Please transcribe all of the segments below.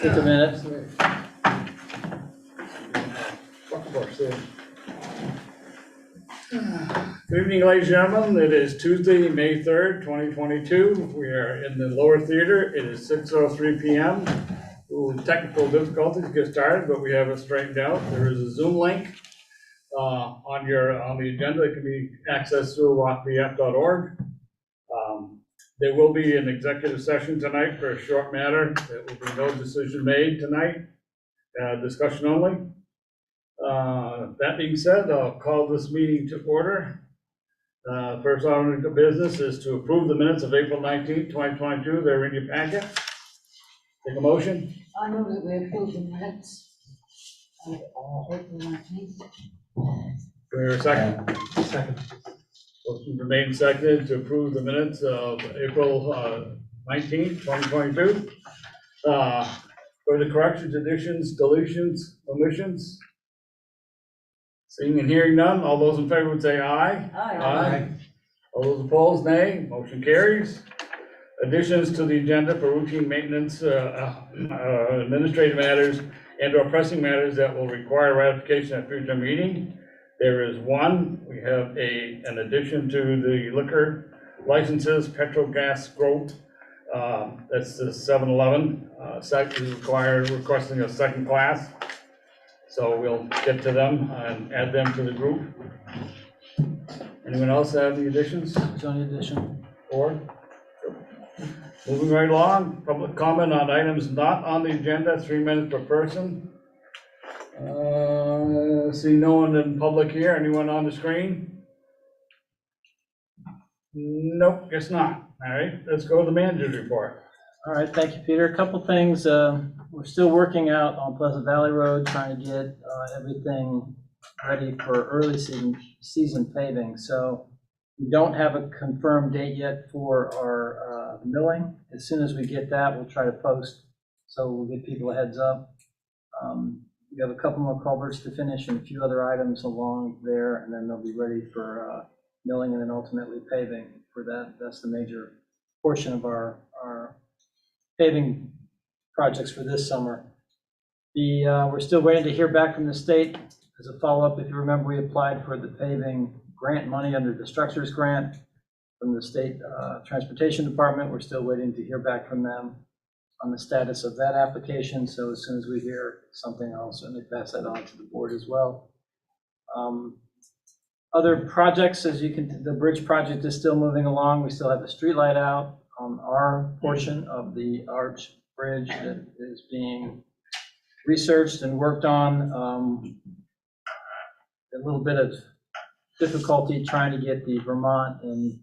Take a minute. Good evening, ladies and gentlemen. It is Tuesday, May 3rd, 2022. We are in the lower theater. It is 6:03 PM. Technical difficulties to get started, but we have it straightened out. There is a Zoom link on the agenda that can be accessed through rockbf.org. There will be an executive session tonight for a short matter. There will be no decision made tonight, discussion only. That being said, I'll call this meeting to order. First order of business is to approve the minutes of April 19th, 2022. They're in your packet. Take a motion. I move that we approve the minutes of April 19th. Do we hear a second? Second. Motion been made and seconded to approve the minutes of April 19th, 2022. For the corrections, additions, deletions, omissions? Seeing and hearing none, all those in favor would say aye. Aye. All those opposed, nay. Motion carries. Additions to the agenda for routine maintenance, administrative matters, and/or pressing matters that will require ratification at future meeting. There is one. We have an addition to the liquor licenses, petrol, gas, growth. That's the 7-Eleven. Site is requesting a second class. So we'll get to them and add them to the group. Anyone else have any additions? Zoning addition. Or? Moving right along, public comment on items not on the agenda, 3 minutes per person. See no one in public here. Anyone on the screen? Nope, guess not. All right, let's go to the manager's report. All right, thank you, Peter. A couple things. We're still working out on Pleasant Valley Road, trying to get everything ready for early season paving. So we don't have a confirmed date yet for our milling. As soon as we get that, we'll try to post, so we'll give people a heads up. We have a couple more culverts to finish and a few other items along there, and then they'll be ready for milling and then ultimately paving for that. That's the major portion of our paving projects for this summer. We're still waiting to hear back from the state. As a follow-up, if you remember, we applied for the paving grant money under the structures grant from the state transportation department. We're still waiting to hear back from them on the status of that application. So as soon as we hear something, I'll certainly pass that on to the board as well. Other projects, the bridge project is still moving along. We still have the street light out on our portion of the Arch Bridge that is being researched and worked on. A little bit of difficulty trying to get the Vermont and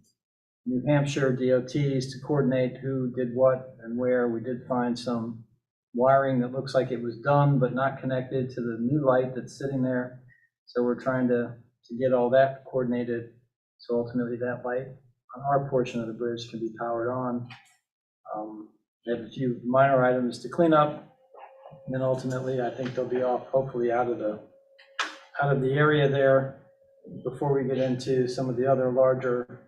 New Hampshire DOTs to coordinate who did what and where. We did find some wiring that looks like it was done but not connected to the new light that's sitting there. So we're trying to get all that coordinated, so ultimately that light on our portion of the bridge can be powered on. We have a few minor items to clean up, and then ultimately I think they'll be off, hopefully out of the area there before we get into some of the other larger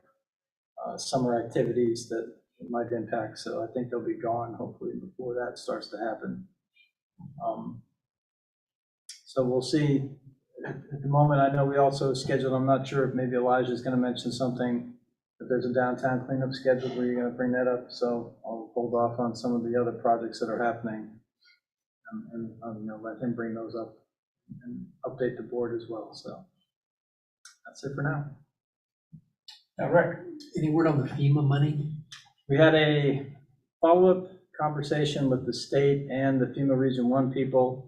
summer activities that might impact. So I think they'll be gone hopefully before that starts to happen. So we'll see. At the moment, I know we also scheduled, I'm not sure if maybe Elijah is going to mention something, that there's a downtown cleanup scheduled where you're going to bring that up. So I'll hold off on some of the other projects that are happening and let him bring those up and update the board as well. So that's it for now. Now, Rick. Any word on the FEMA money? We had a follow-up conversation with the state and the FEMA Region 1 people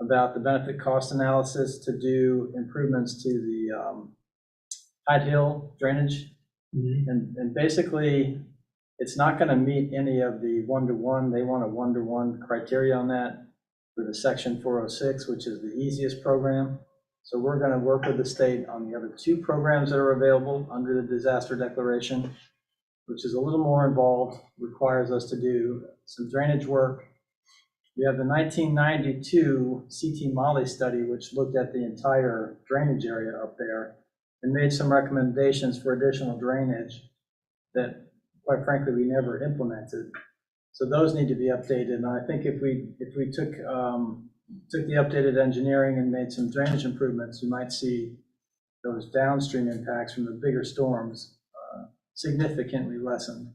about the benefit cost analysis to do improvements to the Hyde Hill drainage. Mm-hmm. And basically, it's not going to meet any of the 1-to-1. They want a 1-to-1 criteria on that for the Section 406, which is the easiest program. So we're going to work with the state on the other 2 programs that are available under the disaster declaration, which is a little more involved, requires us to do some drainage work. We have the 1992 CT Molly study, which looked at the entire drainage area up there and made some recommendations for additional drainage that, quite frankly, we never implemented. So those need to be updated, and I think if we took the updated engineering and made some drainage improvements, you might see those downstream impacts from the bigger storms significantly lessened,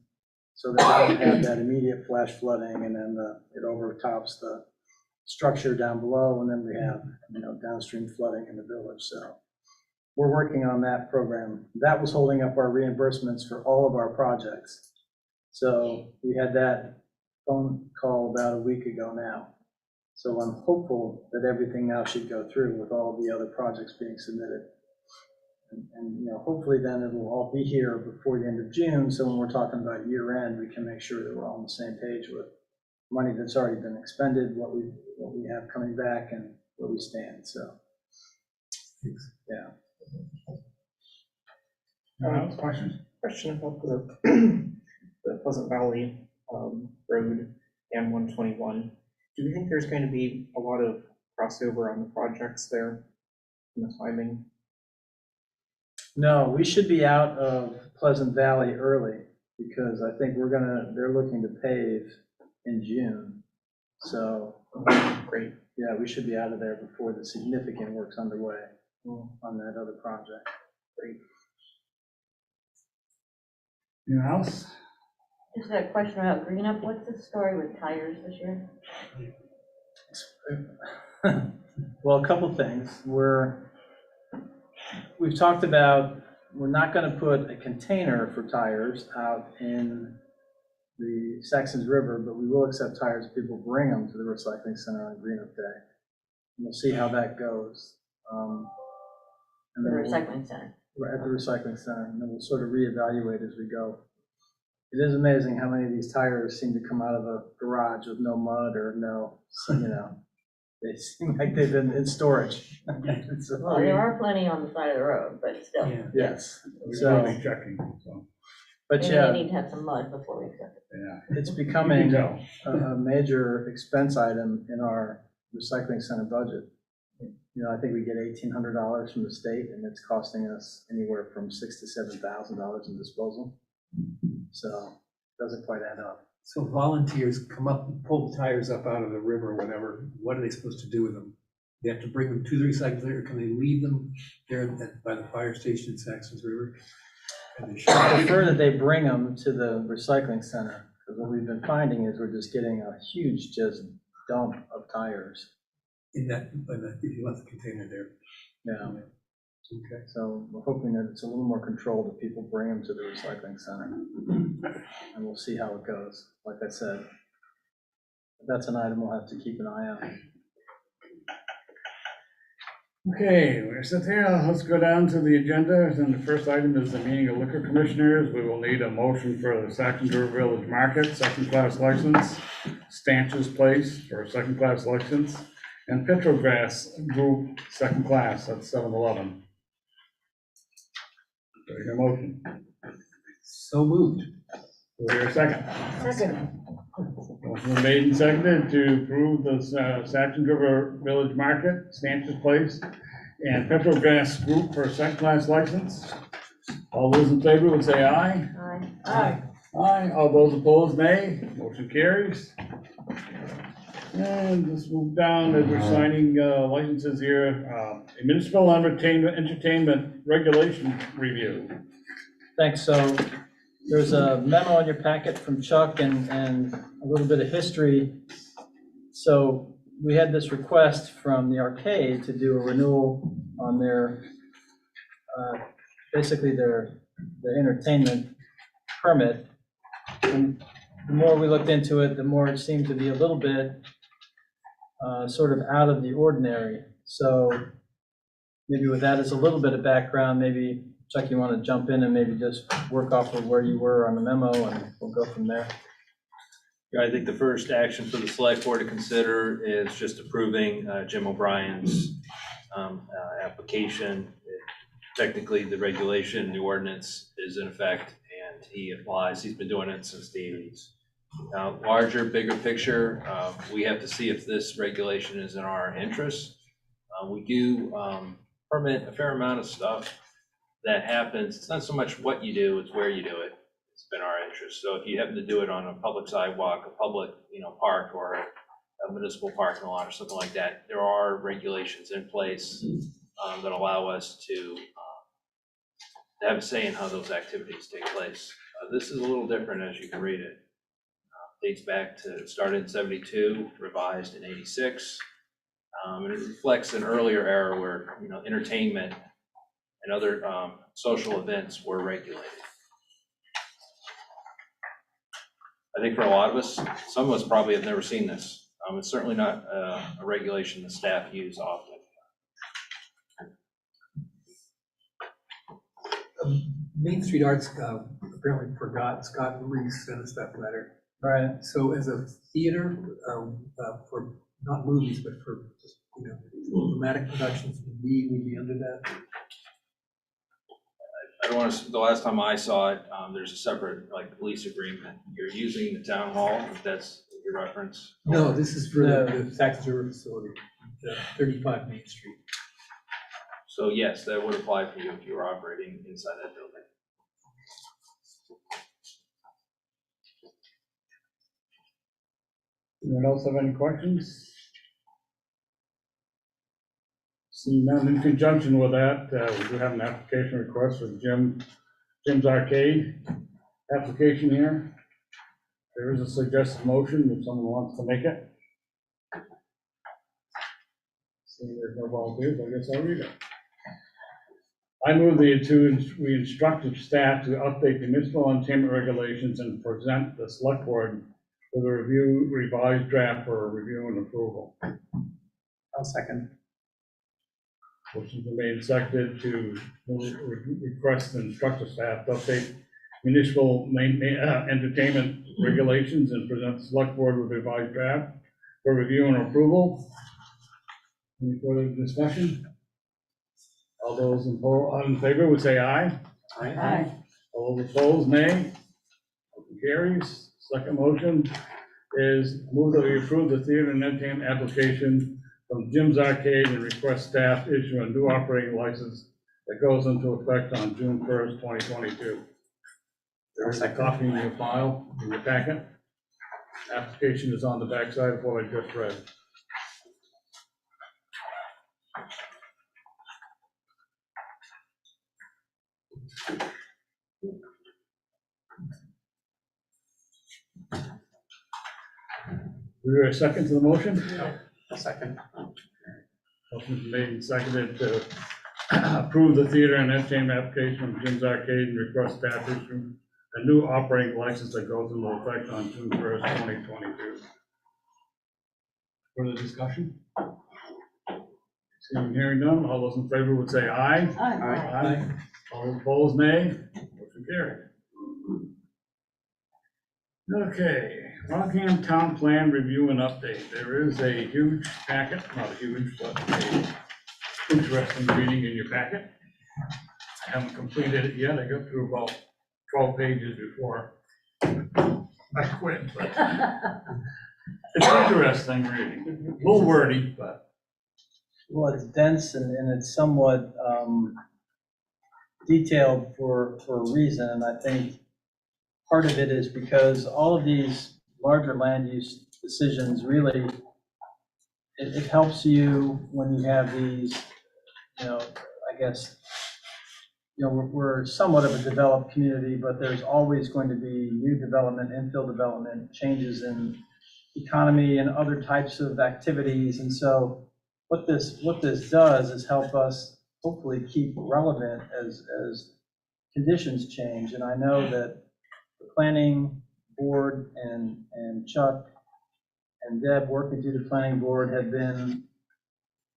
so that we don't have that immediate flash flooding, and then it overtops the structure down below, and then we have, downstream flooding in the village. So we're working on that program. That was holding up our reimbursements for all of our projects. So we had that phone call about a week ago now. So I'm hopeful that everything now should go through with all the other projects being submitted. And hopefully then it'll all be here before the end of June. So when we're talking about year end, we can make sure that we're all on the same page with money that's already been expended, what we have coming back, and where we stand. So, yeah. Questions? Question about the the Pleasant Valley Road and 121. Do you think there's going to be a lot of crossover on the projects there in the timing? No, we should be out of Pleasant Valley early, because I think they're looking to pave in June. So, Great. yeah, we should be out of there before the significant work's underway on that other project. Great. Anything else? Just a question about Green Up. What's the story with tires this year? Well, a couple things. We've talked about, we're not going to put a container for tires out in the Saxons River, but we will accept tires if people bring them to the recycling center on Green Up Day. And we'll see how that goes. And The then recycling center. at the recycling center, and then we'll sort of reevaluate as we go. It is amazing how many of these tires seem to come out of a garage with no mud or they seem like they've been in storage. Well, there are plenty on the side of the road, but still. Yeah. Yes. We're So, really checking, so, but Maybe yeah, they need to have some mud before we accept it. yeah. it's You becoming can tell. a major expense item in our recycling center budget. I think we get $1,800 from the state, and it's costing us anywhere from $6,000 to $7,000 in disposal. So it doesn't quite add up. So volunteers come up and pull the tires up out of the river or whatever. What are they supposed to do with them? They have to bring them to the recycling center, or can they leave them there by the fire station in Saxons River? I prefer that they bring them to the recycling center, because what we've been finding is we're just getting a huge just dump of tires. If you left the container there. Yeah. Okay. So we're hoping that it's a little more controlled if people bring them to the recycling center. And we'll see how it goes, like I said. That's an item we'll have to keep an eye on. Okay, we're sitting here, let's go down to the agenda, and the first item is the meeting of liquor commissioners. We will need a motion for the Saxons River Village Market, second-class license, Stanch's Place for a second-class license, and Petrogras Group, second class, that's 7-Eleven. Do I hear a motion? So moved. Do I hear a second? Second. Motion been made and seconded to approve the Saxons River Village Market, Stanch's Place, and Petrogras Group for a second-class license. All those in favor would say aye. Aye. Aye. Aye. All those opposed, nay. Motion carries. And let's move down as we're signing licenses here. A municipal entertainment regulation review. Thanks. So there's a memo in your packet from Chuck and a little bit of history. So we had this request from the arcade to do a renewal on their, basically their entertainment permit. And the more we looked into it, the more it seemed to be a little bit sort of out of the ordinary. So maybe with that as a little bit of background, maybe Chuck, you want to jump in and maybe just work off of where you were on the memo, and we'll go from there. Yeah, I think the first action for the select board to consider is just approving Jim O'Brien's application. Technically, the regulation, the ordinance is in effect, and he applies. He's been doing it since the 80s. Larger, bigger picture, we have to see if this regulation is in our interest. We do permit a fair amount of stuff that happens. It's not so much what you do, it's where you do it. It's been our interest. So if you happen to do it on a public sidewalk, a public, park, or a municipal parking lot or something like that, there are regulations in place that allow us to have a say in how those activities take place. This is a little different, as you can read it. Dates back to, started in 72, revised in 86. And it reflects an earlier era where, entertainment and other social events were regulated. I think for a lot of us, some of us probably have never seen this. It's certainly not a regulation the staff use often. Main Street Arts apparently forgot Scott Reese sent us that letter. Right. So as a theater, for not movies, but for just, dramatic productions, would we be under that? I don't want to, the last time I saw it, there's a separate lease agreement. You're using the town hall, if that's your reference. No, this is for No. the tax observer facility, 35 Main Street. So yes, that would apply for you if you were operating inside that building. Anyone else have any questions? Seeing none, in conjunction with that, we do have an application request for Jim's Arcade application here. There is a suggested motion if someone wants to make it. Seeing there's no volunteers, I guess I'll read it. I move we instruct the staff to update the municipal entertainment regulations and present the select board with a revised draft for review and approval. I'll second. Motion's been made and seconded to request and instruct the staff to update municipal entertainment regulations and present the select board with a revised draft for review and approval. Any further discussion? All those in favor would say aye. Aye. All those opposed, nay. Motion carries. Second motion is move that we approve the theater and entertainment application from Jim's Arcade and request staff issue a new operating license that goes into effect on June 1st, 2022. There is a copy in your file, in your packet. Application is on the backside of what I just read. Is there a second to the motion? A second. Motion's made and seconded to approve the theater and entertainment application from Jim's Arcade and request staff issue a new operating license that goes into effect on June 1st, 2022. Further discussion? Seeing and hearing none, all those in favor would say aye. Aye. All those opposed, nay. Motion carried. Okay, Rockingham Town Plan Review and Update. There is a huge packet, not huge, but a interesting reading in your packet. I haven't completed it yet. I got through about 12 pages before I quit, but it's interesting reading. A little wordy, but Well, it's dense and it's somewhat detailed for a reason, and I think part of it is because all of these larger land use decisions really, it helps you when you have these, I guess, we're somewhat of a developed community, but there's always going to be new development, infill development, changes in economy and other types of activities. And so what this does is help us hopefully keep relevant as conditions change. And I know that the planning board and Chuck and Deb working through the planning board have been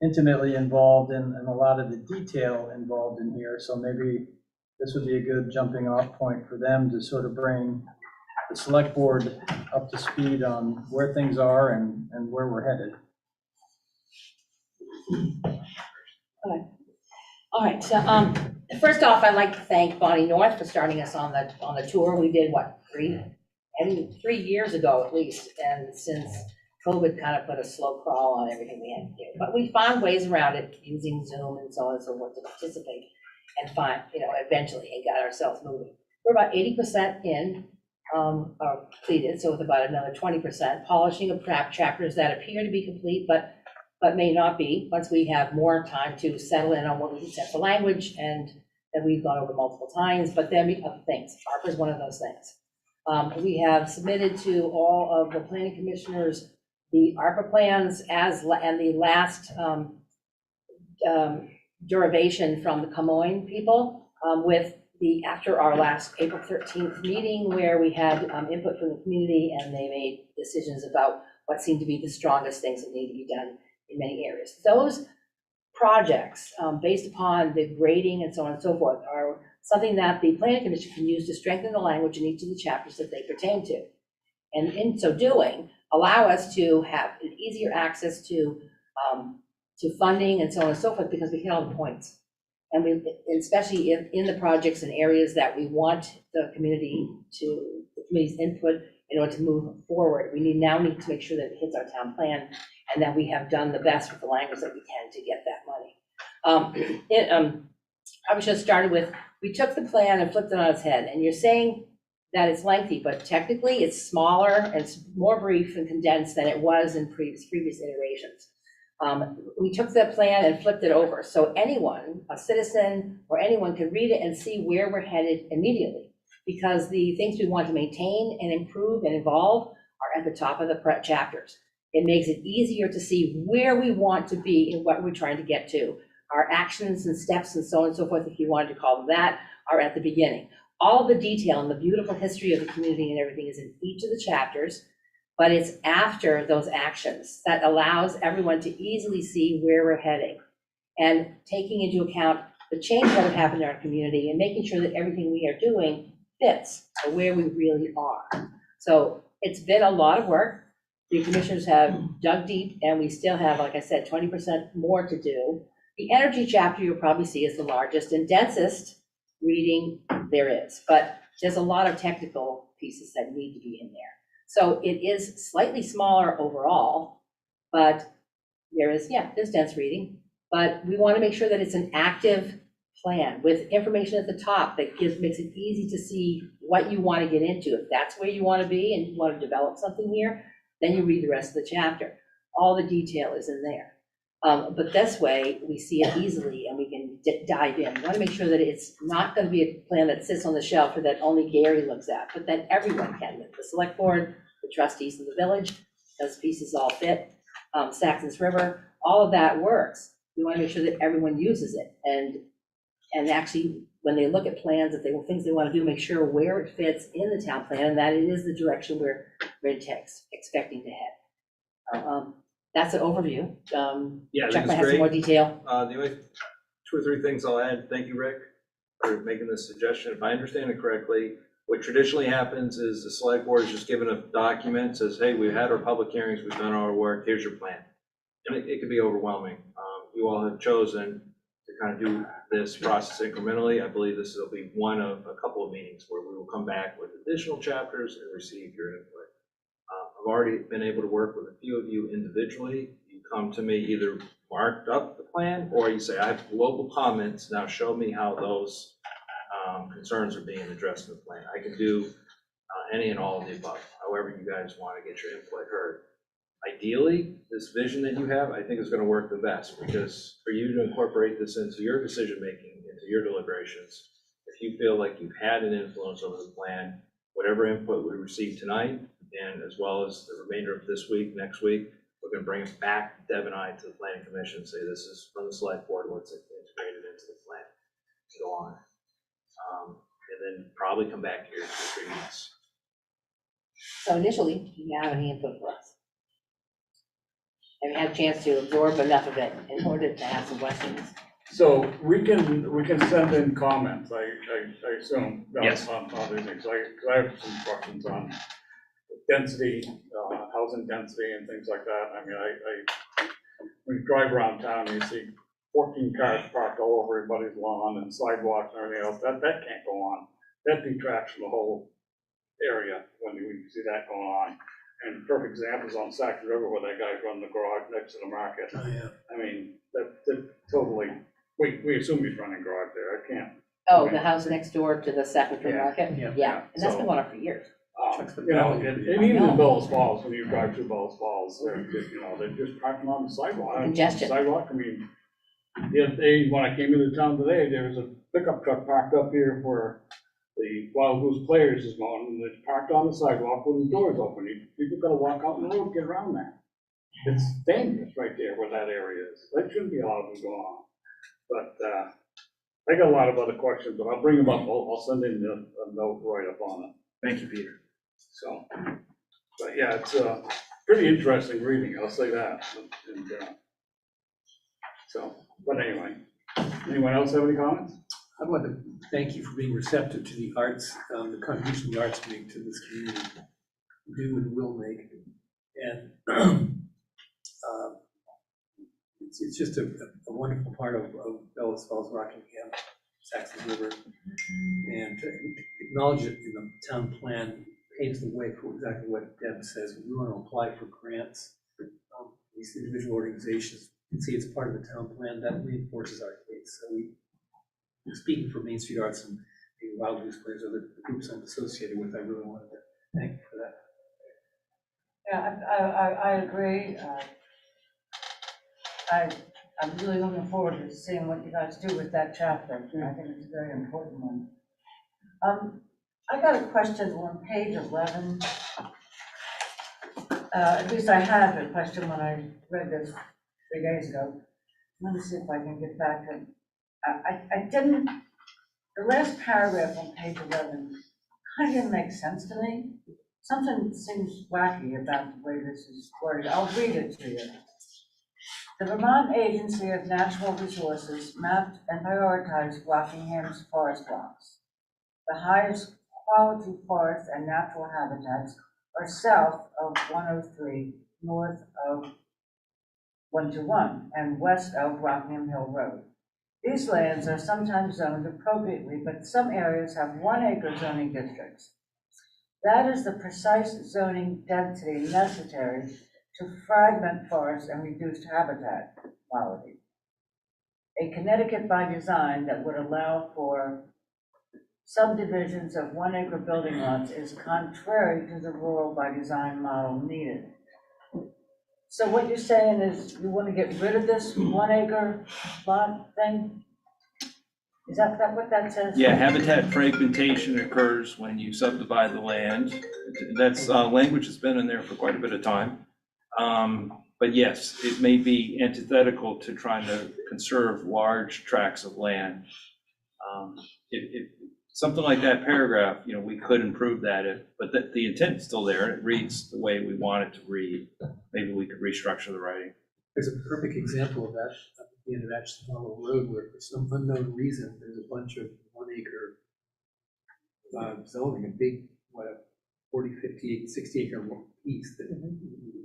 intimately involved in a lot of the detail involved in here. So maybe this would be a good jumping off point for them to sort of bring the select board up to speed on where things are and where we're headed. All right, so, first off, I'd like to thank Bonnie North for starting us on the tour. We did, what, 3 years ago at least, and since COVID kind of put a slow crawl on everything we had to do. But we found ways around it using Zoom and so on and so forth to participate and find, eventually, and got ourselves moving. we're about 80% in, or completed, so with about another 20%, polishing of chapters that appear to be complete, but may not be, once we have more time to settle in on what we set for language, and that we've gone over multiple times, but then we other things. ARPA is one of those things. We have submitted to all of the planning commissioners the ARPA plans and the last derivation from the Camoin people with after our last April 13th meeting, where we had input from the community, and they made decisions about what seemed to be the strongest things that need to be done in many areas. Those projects, based upon the grading and so on and so forth, are something that the planning commission can use to strengthen the language in each of the chapters that they pertain to. And in so doing, allow us to have an easier access to funding and so on and so forth, because we hit all the points. And especially in the projects and areas that we want the community's input in order to move forward. We now need to make sure that it hits our town plan, and that we have done the best with the language that we can to get that money. I was just started with, we took the plan and flipped it on its head, and you're saying that it's lengthy, but technically it's smaller and it's more brief and condensed than it was in previous iterations. We took the plan and flipped it over, so anyone, a citizen or anyone, can read it and see where we're headed immediately, because the things we want to maintain and improve and evolve are at the top of the chapters. It makes it easier to see where we want to be and what we're trying to get to. Our actions and steps and so on and so forth, if you wanted to call them that, are at the beginning. All the detail and the beautiful history of the community and everything is in each of the chapters, but it's after those actions that allows everyone to easily see where we're heading, and taking into account the change that would happen in our community, and making sure that everything we are doing fits where we really are. So it's been a lot of work. The commissioners have dug deep, and we still have, like I said, 20% more to do. The energy chapter you'll probably see is the largest and densest reading there is, but there's a lot of technical pieces that need to be in there. So it is slightly smaller overall, but there's dense reading, but we want to make sure that it's an active plan with information at the top that makes it easy to see what you want to get into. If that's where you want to be and you want to develop something here, then you read the rest of the chapter. All the detail is in there. But this way, we see it easily and we can dive in. We want to make sure that it's not going to be a plan that sits on the shelf or that only Gary looks at, but that everyone can. The select board, the trustees of the village, those pieces all fit. Saxon's River, all of that works. We want to make sure that everyone uses it. And actually, when they look at plans, if they will things they want to do, make sure where it fits in the town plan and that it is the direction we're expecting to head. That's an overview. Yeah, I Chuck think might it's have some more great. detail. The only 2 or 3 things I'll add, thank you, Rick, for making this suggestion. If I understand it correctly, what traditionally happens is the select board is just given a document, says, hey, we've had our public hearings, we've done our work, here's your plan. And it can be overwhelming. You all have chosen to kind of do this process incrementally. I believe this will be one of a couple of meetings where we will come back with additional chapters and receive your input. I've already been able to work with a few of you individually. You come to me either marked up the plan, or you say, I have global comments, now show me how those concerns are being addressed in the plan. I can do any and all of the above, however you guys want to get your input heard. Ideally, this vision that you have, I think is going to work the best, because for you to incorporate this into your decision-making, into your deliberations, if you feel like you've had an influence over the plan, whatever input we receive tonight, and as well as the remainder of this week, next week, we're going to bring it back, Deb and I, to the planning commission and say, this is from the select board, what's integrated into the plan, to go on. And then probably come back here in 2 or 3 weeks. So initially, do you have any input for us? Have you had a chance to absorb enough of it in order to have some questions? So we can send in comments, I assume. Yes. On these things, 'cause I have some questions on density, housing density and things like that. I mean, when you drive around town, you see 14 cars parked all over everybody's lawn and sidewalks and everything else. That can't go on. That detracts from the whole area when you see that going on. And perfect examples on Saxon River where that guy's running the garage next to the market. Oh, yeah. I mean, that totally, we assume he's running garage there. I can't. Oh, the house next door to the Sackville Yeah. Market? Yeah. Yeah, and that's So- been going on for years. You know, and even in Bellows Falls, when you drive through Bellows Falls, they're just, you know, they're just parking on the sidewalk. Congestion. Sidewalk, I mean, the other day, when I came into town today, there was a pickup truck parked up here where the Wild Goose Players is going, and it's parked on the sidewalk with the doors open. People gotta walk out in the road, get around that. It's dangerous right there where that area is. That shouldn't be allowed to go on. But, I got a lot of other questions, but I'll bring them up. I'll send in a note right up on it. Thank you, Peter. So, but yeah, it's pretty interesting reading, I'll say that. And, so, but anyway, anyone else have any comments? I want to thank you for being receptive to the arts, the contribution the arts make to this community, do and will make. And it's just a wonderful part of Bellows Falls, Rockingham, Saxon River. And to acknowledge it in the town plan paves the way for exactly what Deb says. We want to apply for grants. These individual organizations can see it's part of the town plan, that reinforces our case. So speaking for Main Street Arts and the Wild Goose Players, other groups I'm associated with, I really wanted to thank you for that. Yeah, I agree. I'm really looking forward to seeing what you guys do with that chapter. I think it's a very important one. I got a question on page 11. At least I had a question when I read this 3 days ago. Let me see if I can get back to, I didn't, the last paragraph on page 11 kind of didn't make sense to me. Something seems wacky about the way this is worded. I'll read it to you. The Vermont Agency of Natural Resources mapped and prioritized Rockingham's forest blocks. The highest quality forests and natural habitats are south of 103, north of 121, and west of Rockingham Hill Road. These lands are sometimes zoned appropriately, but some areas have 1 acre zoning districts. That is the precise zoning density necessary to fragment forests and reduce habitat quality. A Connecticut by design that would allow for subdivisions of 1 acre building lots is contrary to the rural by design model needed. So what you're saying is you want to get rid of this 1 acre lot thing? Is that what that says? Yeah, habitat fragmentation occurs when you subdivide the land. That's language that's been in there for quite a bit of time. But yes, it may be antithetical to trying to conserve large tracts of land. If something like that paragraph, you know, we could improve that, but the intent is still there. It reads the way we want it to read. Maybe we could restructure the writing. There's a perfect example of that at the end of Ashton Hollow Road, where for some unknown reason, there's a bunch of 1 acre zoning, a big, 40, 50, 60 acre piece. That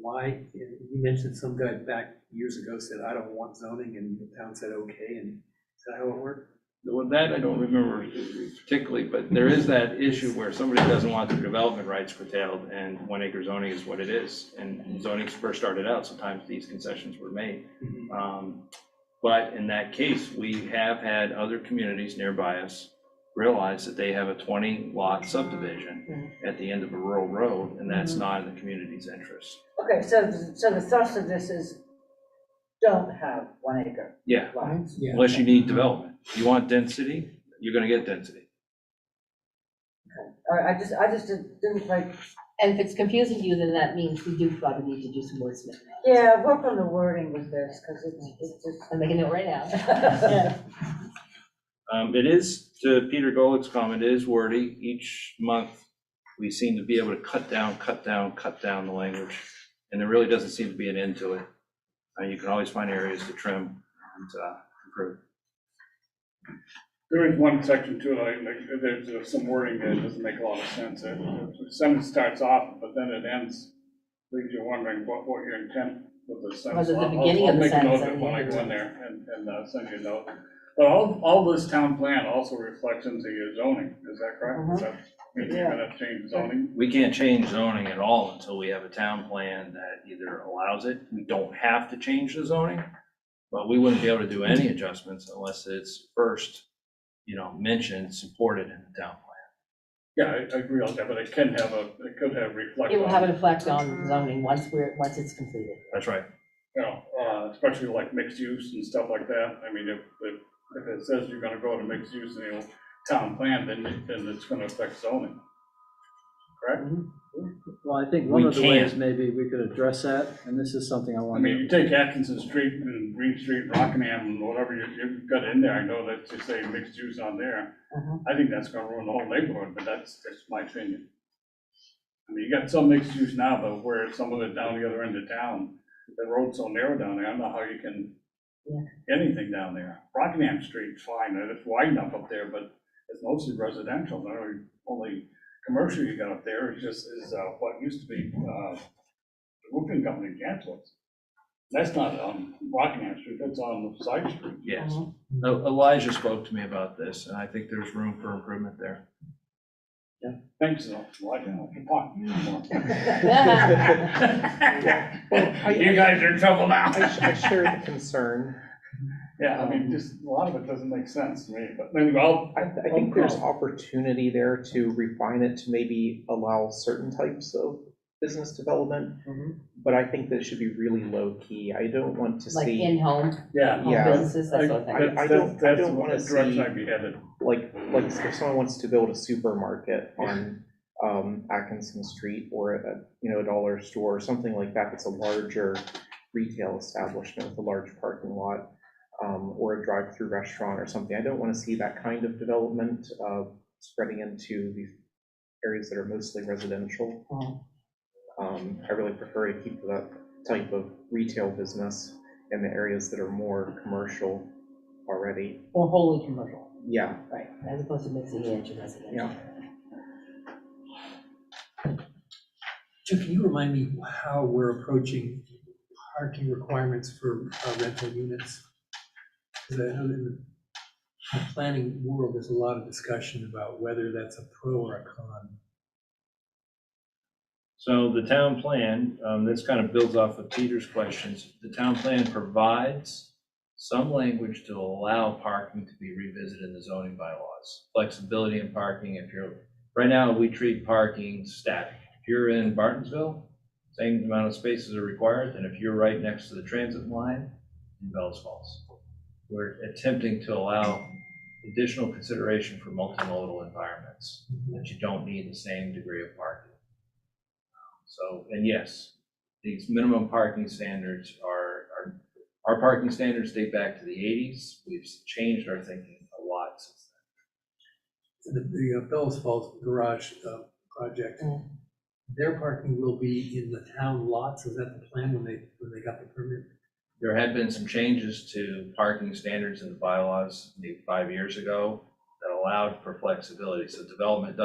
why, you mentioned some guy back years ago said, I don't want zoning, and the town said, okay, and is that how it worked? Well, that I don't remember particularly, but there is that issue where somebody doesn't want their development rights curtailed, and 1 acre zoning is what it is. And when zoning first started out, sometimes these concessions were made. But in that case, we have had other communities nearby us realize that they have a 20 lot subdivision at the end of a rural road, and that's not in the community's interest. Okay, so the thrust of this is don't have 1 acre Yeah, lots. Yeah. unless you need development. You want density, you're gonna get density. All right, I just didn't quite, And if it's confusing you, then that means we do probably need to do some wordsmithing. yeah, work on the wording with this, because it's just. I'm making it right now. Yeah. It is, to Peter Golick's comment, it is wordy. Each month, we seem to be able to cut down the language, and there really doesn't seem to be an end to it. You can always find areas to trim and improve. There is one section too, like there's some wording that doesn't make a lot of sense. The sentence starts off, but then it ends, leaves you wondering what your intent with the sentence. Was it the beginning of the sentence I'll make a note of and it when I the go in end? there and send you a note. But all this town plan also reflects into your zoning, is that correct? Is that, you're gonna change zoning? We can't change zoning at all until we have a town plan that either allows it. We don't have to change the zoning, but we wouldn't be able to do any adjustments unless it's first mentioned, supported in the town plan. Yeah, I agree on that, but it could have reflect It will have on, an effect on zoning once it's completed. That's right. especially like mixed use and stuff like that. I mean, if it says you're gonna go to mixed use in the town plan, then it's gonna affect zoning. Correct? Well, I think one We of the can. ways maybe we could address that, and this is something I I want mean, to, you take Atkinson Street and Green Street, Rockingham, and whatever you've got in there, I know that you say mixed use on there. Mhm. I think that's gonna ruin the whole neighborhood, but that's my opinion. I mean, you got some mixed use now, but where some of it down the other end of town, the road's so narrow down there, I don't know how you can get anything down there. Rockingham Street's fine, it's wide enough up there, but it's mostly residential, the only commercial you got up there is what used to be, the roofing company, Catwalk. That's not on Rockingham Street, that's on the side street. Yes. Mhm. Elijah spoke to me about this, and I think there's room for improvement there. Thanks, why don't you talk anymore? Well, You guys are in trouble now. I share the concern. Yeah, I mean, just, a lot of it doesn't make sense to me, but anyway, I think there's opportunity there to refine it to maybe allow certain types of business development, but I think that should be really low key. I don't want to Like see, in-home yeah. home Yeah. businesses, that sort of thing. I don't That's wanna the direction see- I'd be headed. like if someone wants to build a supermarket on Atkinson Street or a dollar store or something like that, that's a larger retail establishment with a large parking lot, or a drive-through restaurant or something. I don't want to see that kind of development spreading into these areas that are mostly residential. I really prefer to keep that type of retail business in the areas that are more commercial already. Or wholly commercial, Yeah, right, as opposed to mixing it into residential. yeah. Jim, can you remind me how we're approaching parking requirements for rental units? Because I know in the planning world, there's a lot of discussion about whether that's a pro or a con. So the town plan, this kind of builds off of Peter's questions. The town plan provides some language to allow parking to be revisited in the zoning bylaws. Flexibility in parking, right now, we treat parking static. If you're in Bartonsville, same amount of spaces are required than if you're right next to the transit line in Bells Falls. We're attempting to allow additional consideration for multimodal environments, that you don't need the same degree of parking. So, and yes, these minimum parking standards our parking standards date back to the 80s. We've changed our thinking a lot since then. The Bells Falls garage project, their parking will be in the town lots. Is that the plan when they got the permit? There had been some changes to parking standards in the bylaws maybe 5 years ago that allowed for flexibility. So development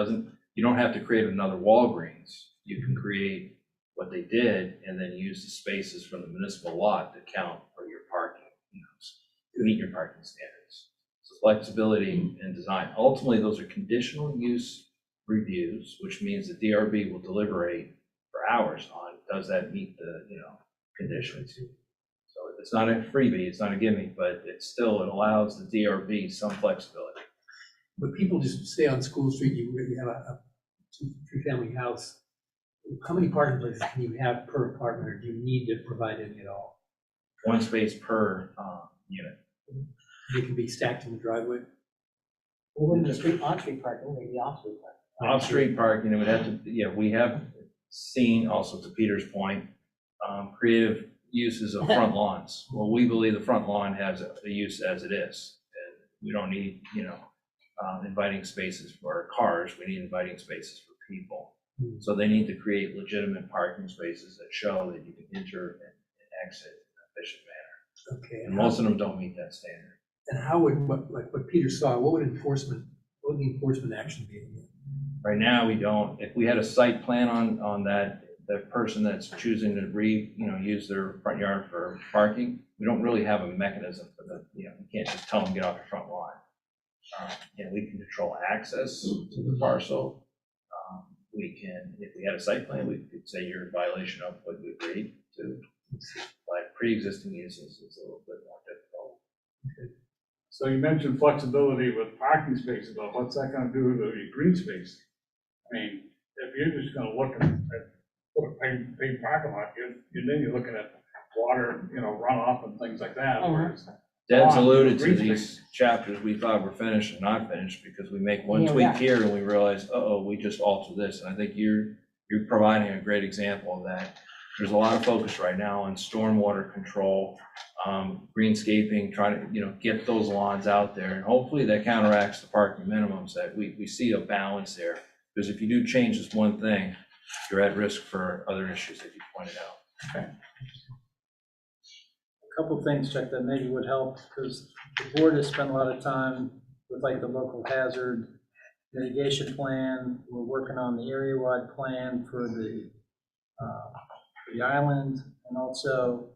you don't have to create another Walgreens. You can create what they did and then use the spaces from the municipal lot to count for your parking, to meet your parking standards. So flexibility and design. Ultimately, those are conditional use reviews, which means the DRB will deliberate for hours on, does that meet the, conditions? So it's not a freebie, it's not a gimme, but it allows the DRB some flexibility. But people just stay on School Street, you have a two-family house. How many parking places can you have per apartment, or do you need to provide any at all? One space per unit. They can be stacked in the driveway? It wouldn't be on-street parking, maybe off-street parking. Off-street parking, it would have to, we have seen, also to Peter's point, creative uses of front lawns. Well, we believe the front lawn has a use as it is. And we don't need, inviting spaces for cars, we need inviting spaces for people. So they need to create legitimate parking spaces that show that you can enter and exit in an efficient manner. Okay. And most of them don't meet that standard. And how would, what Peter saw, what would the enforcement action be? Right now, we don't. If we had a site plan on that person that's choosing to use their front yard for parking, we don't really have a mechanism for them. You can't just tell them get off your front lawn. We can control access to the parcel. We can, if we had a site plan, we could say you're in violation of what we agreed to. Like pre-existing uses, it's a little bit more difficult. So you mentioned flexibility with parking spaces, but what's that gonna do to the green space? I mean, if you're just gonna look at put a paved parking lot, then you're looking at water, runoff and things like that, whereas. Deb's lawn, alluded to green these space. chapters we thought were finished and not finished because we make one Yeah, tweak yeah. here and we realize, uh-oh, we just altered this. And I think you're providing a great example of that. There's a lot of focus right now on stormwater control, greenscaping, trying to, get those lawns out there. And hopefully that counteracts the parking minimums, that we see a balance there. Because if you do change this one thing, you're at risk for other issues that you pointed out. A couple things, Chuck, that maybe would help, because the board has spent a lot of time with like the local hazard mitigation plan. We're working on the area-wide plan for the island, and also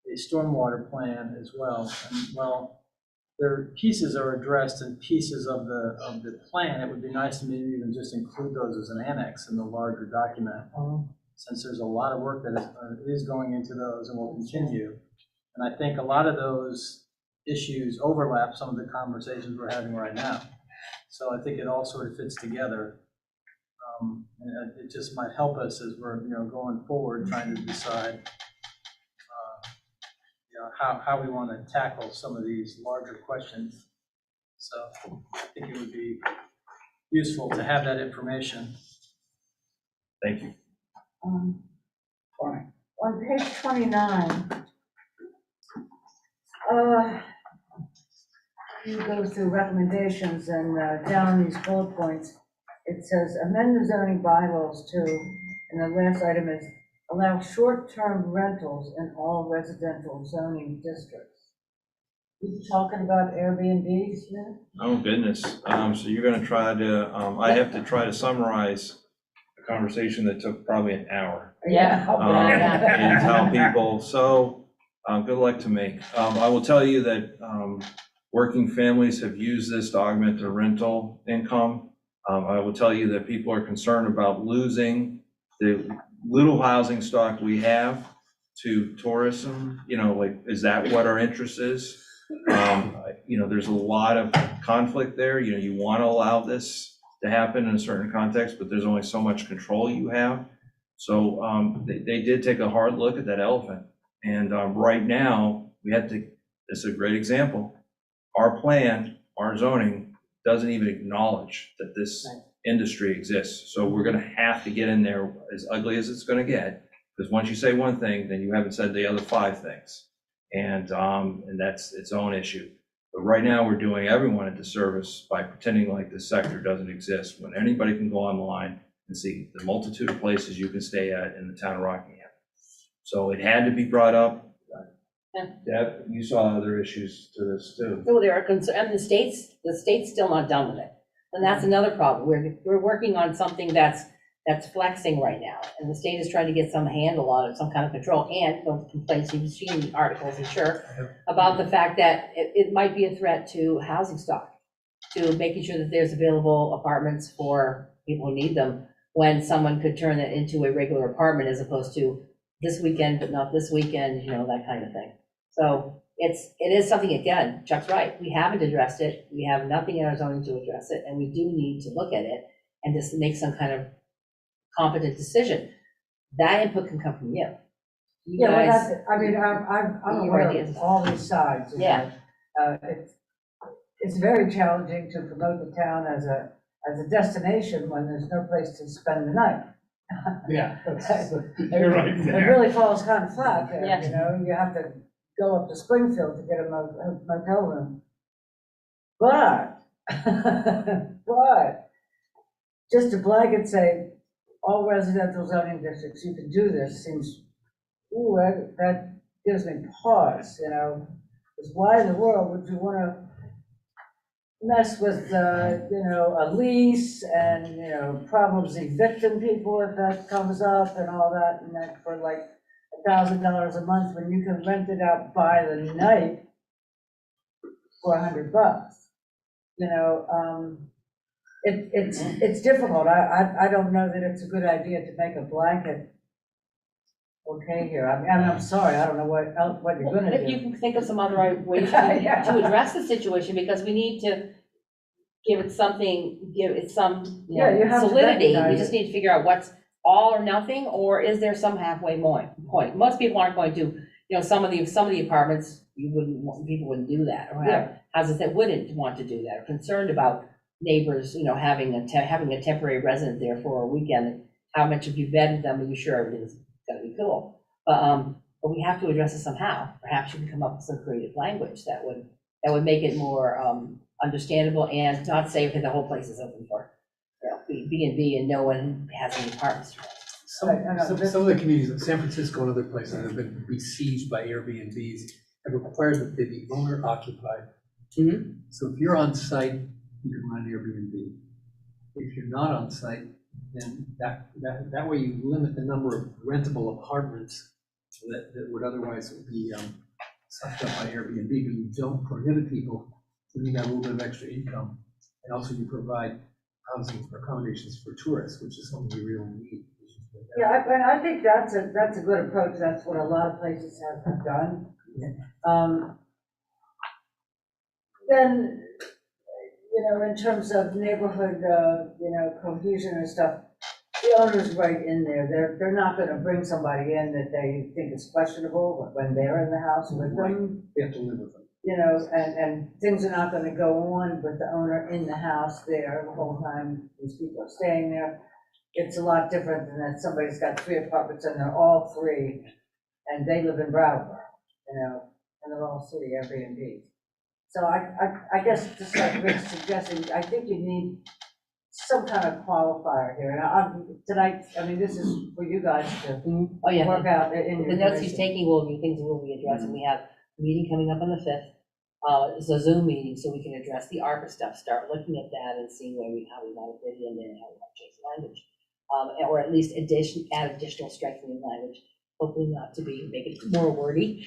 a stormwater plan as well. And while their pieces are addressed in pieces of the plan, it would be nice to maybe even just include those as an annex in the larger document, since there's a lot of work that is going into those and will continue. And I think a lot of those issues overlap some of the conversations we're having right now. So I think it all sort of fits together. And it just might help us as we're, going forward, trying to decide, how we want to tackle some of these larger questions. So I think it would be useful to have that information. Thank you. On page 29, you go through recommendations, and down these bullet points, it says amend the zoning bylaws to, and the last item is allow short-term rentals in all residential zoning districts. You talking about Airbnbs here? Oh, goodness. So you're gonna try to, I have to try to summarize a conversation that took probably an hour. Yeah. And tell people, so, good luck to me. I will tell you that, working families have used this to augment their rental income. I will tell you that people are concerned about losing the little housing stock we have to tourism. Is that what our interest is? There's a lot of conflict there. You want to allow this to happen in a certain context, but there's only so much control you have. So they did take a hard look at that elephant. And right now, this is a great example. Our plan, our zoning, doesn't even acknowledge that this industry exists. So we're gonna have to get in there, as ugly as it's gonna get, because once you say one thing, then you haven't said the other 5 things. And that's its own issue. But right now, we're doing everyone a disservice by pretending like this sector doesn't exist, when anybody can go online and see the multitude of places you can stay at in the town of Rockingham. So it had to be brought up. Yeah. Deb, you saw other issues to this too. So there are concerns, and the state's still not done with it. And that's another problem. We're working on something that's flexing right now. And the state is trying to get some handle on it, some kind of control, and those complaints, you've seen the articles, I'm sure, about the fact that it might be a threat to housing stock, to making sure that there's available apartments for people who need them, when someone could turn it into a regular apartment as opposed to this weekend, but not this weekend, that kind of thing. So it is something, again, Chuck's right, we haven't addressed it, we have nothing in our zoning to address it, and we do need to look at it and just make some kind of competent decision. That input can come from you. You Yeah, guys, but I'm your aware ideas. of all these sides. Yeah. It's very challenging to promote the town as a destination when there's no place to spend the night. Yeah, you're right It there. really falls kind of flat there, Yeah. you have to go up to Springfield to get a motel room. But, just to blanket say, all residential zoning districts, you can do this, seems, ooh, that gives me pause, because why in the world would you want to mess with, a lease and, problems evicting people if that comes up and all that, and that for like $1,000 a month when you can rent it out by the night for $100. It's difficult. I don't know that it's a good idea to make a blanket okay here? I mean, I'm sorry, I don't know what you're gonna If you do. can think of some other ways Yeah. to address the situation, because we need to give it something, give it some, you Yeah, you know, have to solidity. We recognize just it. need to figure out what's all or nothing, or is there some halfway point? Most people aren't going to, you know, some of the apartments, people wouldn't do that, or have houses that wouldn't want to do that, or concerned about neighbors, you know, having a temporary resident there for a weekend. How much have you vetted them? Are you sure everything's gonna be cool? But we have to address it somehow. Perhaps you can come up with some creative language that would make it more understandable, and not say, okay, the whole place is open for, you know, B&B and no one has any apartments. Some of the communities, San Francisco and other places that have been besieged by Airbnbs have required that they be owner occupied. Mhm. So if you're on site, you can run an Airbnb. If you're not on site, then that way you limit the number of rentable apartments that would otherwise be sucked up by Airbnb, but you don't prohibit people from getting a little bit of extra income. And also you provide housing accommodations for tourists, which is something you really need. Yeah, I think that's a good approach. That's what a lot of places have done. Then, you know, in terms of neighborhood, you know, cohesion and stuff, the owner's right in there. They're not gonna bring somebody in that they think is questionable when they're in the house with them. They have to live with them. You know, and things are not gonna go on with the owner in the house there the whole time these people are staying there. It's a lot different than that somebody's got 3 apartments and they're all 3, and they live in Brattleboro, you know, and they're all 3 Airbnbs. So I guess, just like Rick's suggesting, I think you need some kind of qualifier here. And tonight, I mean, this is for you guys to Oh, yeah. work out in your The notes he's commission. taking will be things we'll be addressing. We have a meeting coming up on the 5th. It's a Zoom meeting, so we can address the ARPA stuff, start looking at that and seeing how we want to fit it in there and how we want to change the language. Or at least add additional strengthening language, hopefully not to make it more wordy.